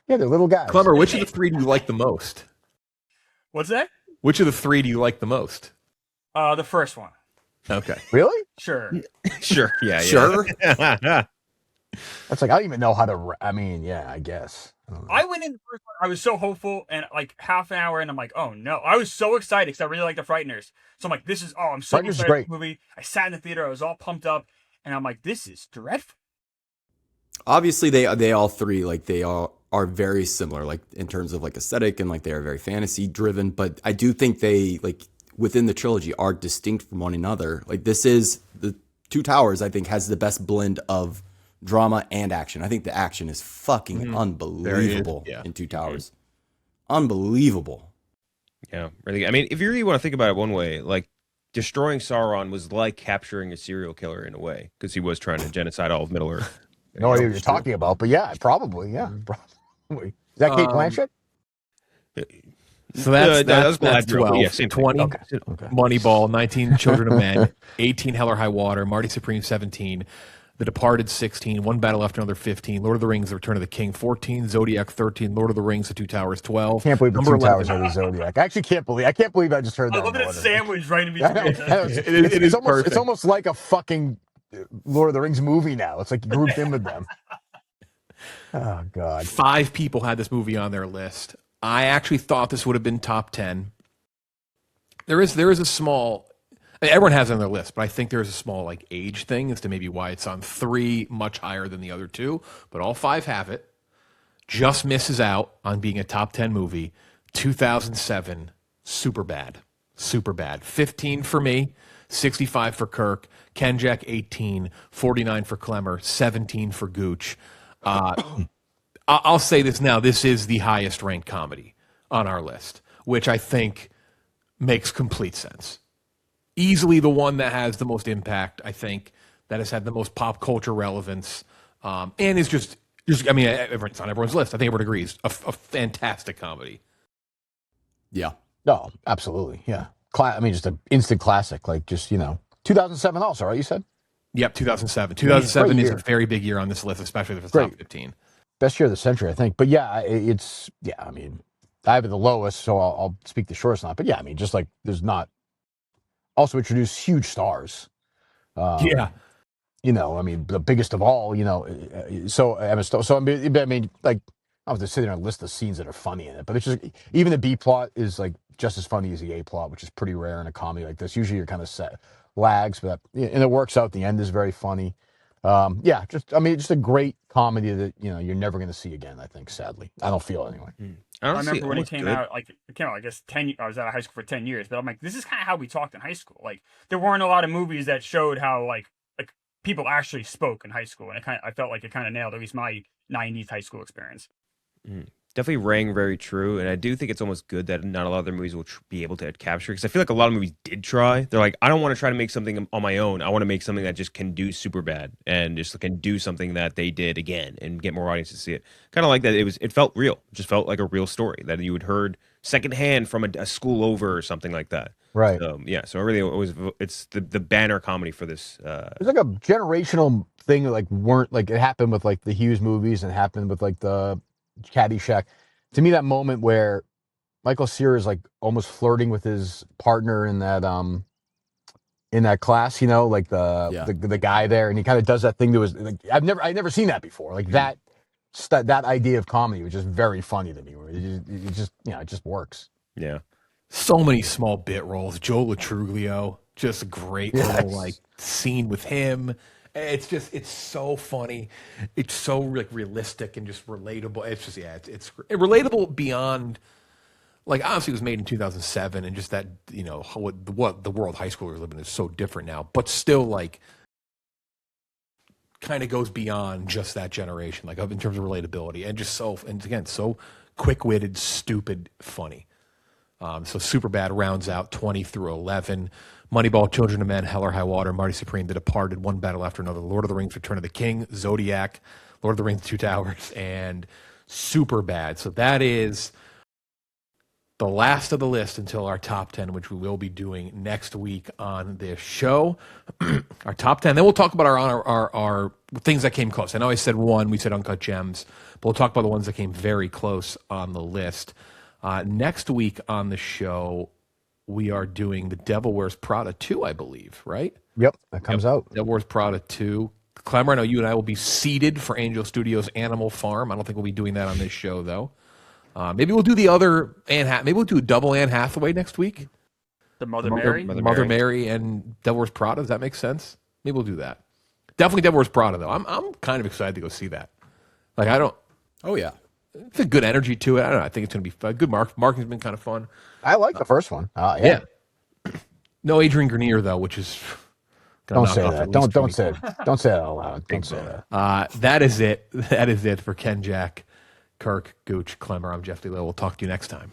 Yeah, they're little guys. Klemmer, which of the 3 do you like the most? What's that? Which of the 3 do you like the most? The first one. Okay. Really? Sure. Yeah. Sure. That's like I don't even know how to. I mean, yeah, I guess. I went in the first one. I was so hopeful, and like half an hour, and I'm like, oh no! I was so excited because I really like the Frighteners. So I'm like, this is I'm so excited for this movie. I sat in the theater, I was all pumped up, and I'm like, this is dreadful. Obviously, they all 3 like they all are very similar, like in terms of like aesthetic and like they are very fantasy driven. But I do think they like within the trilogy are distinct from one another. Like this is the Two Towers. I think has the best blend of drama and action. I think the action is fucking unbelievable in Two Towers. Unbelievable. Yeah, really. I mean, if you really want to think about it one way, like destroying Sauron was like capturing a serial killer in a way because he was trying to genocide all of Middle Earth. No idea what you're talking about, but yeah, probably. Is that Kate Blanchett? So that's 12. Yeah, 20, okay. Moneyball, 19 Children of Men, 18 Hell or High Water, Marty Supreme, 17, The Departed 16, One Battle After Another 15, Lord of the Rings: The Return of the King 14, Zodiac 13, Lord of the Rings: The Two Towers 12. Can't believe the Two Towers are the Zodiac. I actually can't believe I just heard that. I love that it's sandwiched right in I know. between. It's almost like a fucking Lord of the Rings movie now. It's like grouped in with them. Oh God. 5 people had this movie on their list. I actually thought this would have been top 10. There is a small. Everyone has it on their list, but I think there's a small like age thing as to maybe why it's on 3 much higher than the other 2. But all 5 have it. Just misses out on being a top 10 movie. 2007, Superbad. 15 for me, 65 for Kirk, Kenjac 18, 49 for Klemmer, 17 for Gooch. I'll say this now. This is the highest ranked comedy on our list, which I think makes complete sense. Easily the one that has the most impact, I think, that has had the most pop culture relevance, and is just I mean, it's on everyone's list. I think everyone agrees. A fantastic comedy. Yeah. No, absolutely. Yeah. I mean, just an instant classic. Like, just, 2007 also, right? You said? Yep, 2007. 2007 is a very big year on this list, especially if it's top 15. Best year of the century, I think. But yeah, I mean, I have it the lowest, so I'll speak the shortest on it. But yeah, I mean, just like there's not. Also introduced huge stars. Yeah. I mean, the biggest of all, so I mean, like, I was just sitting there and list the scenes that are funny in it, but it's just, even the B plot is like just as funny as the A plot, which is pretty rare in a comedy like this. Usually you're kind of set lags, and it works out. The end is very funny. Just a great comedy that, you're never going to see again, I think, sadly. I don't feel anyway. I remember when it came out, I guess, 10. I was out of high school for 10 years, but I'm like, this is kind of how we talked in high school. Like, there weren't a lot of movies that showed how, like people actually spoke in high school. And I felt like it kind of nailed at least my 90s high school experience. Definitely rang very true, and I do think it's almost good that not a lot of their movies will be able to capture, because I feel like a lot of movies did try. They're like, I don't want to try to make something on my own. I want to make something that just can do super bad and just can do something that they did again and get more audience to see it. Kind of like that. It felt real. It just felt like a real story that you had heard secondhand from a school over or something like that. Right. So it's the banner comedy for this. It's like a generational thing. Like it happened with like the Hughes movies and happened with like the Caddyshack. To me, that moment where Michael Cera is like almost flirting with his partner in that class, like the guy there, and he kind of does that thing to his. Like, I've never seen that before. Like that idea of comedy was just very funny to me. Where it just works. Yeah. So many small bit roles. Joe Latruglio, just a great little like scene with him. It's so funny. It's so like realistic and just relatable. It's just it's relatable beyond, like, obviously it was made in 2007, and just that what the world high schoolers live in is so different now, but still like kind of goes beyond just that generation, like in terms of relatability, and just so quick-witted, stupid, funny. So Superbad rounds out 20 through 11. Moneyball, Children of Men, Hell or High Water, Marty Supreme, The Departed, One Battle After Another, Lord of the Rings, Return of the King, Zodiac, Lord of the Rings, Two Towers, and Superbad. So that is the last of the list until our top 10, which we will be doing next week on this show. Our top 10. Then we'll talk about our things that came close. I know I said one, we said Uncut Gems, but we'll talk about the ones that came very close on the list. Next week on the show, we are doing The Devil Wears Prada 2, I believe, right? Yep, that comes out. Devil Wears Prada 2. Klemmer, I know you and I will be seated for Angel Studios' Animal Farm. I don't think we'll be doing that on this show, though. Maybe we'll do the other maybe we'll do a double Anne Hathaway next week. The Mother Mary? Mother Mary and Devil Wears Prada. Does that make sense? Maybe we'll do that. Definitely Devil Wears Prada, though. I'm kind of excited to go see that. Like, I don't... Oh, yeah. It's a good energy to it. I don't know. I think it's going to be good. Marketing's been kind of fun. I like the first one. Yeah. No Adrian Grenier, though, which is... Don't say that. Don't say it. Don't say that out loud. Don't say that. That is it. That is it for Kenjac, Kirk, Gooch, Klemmer. I'm Jeff DeLille. We'll talk to you next time.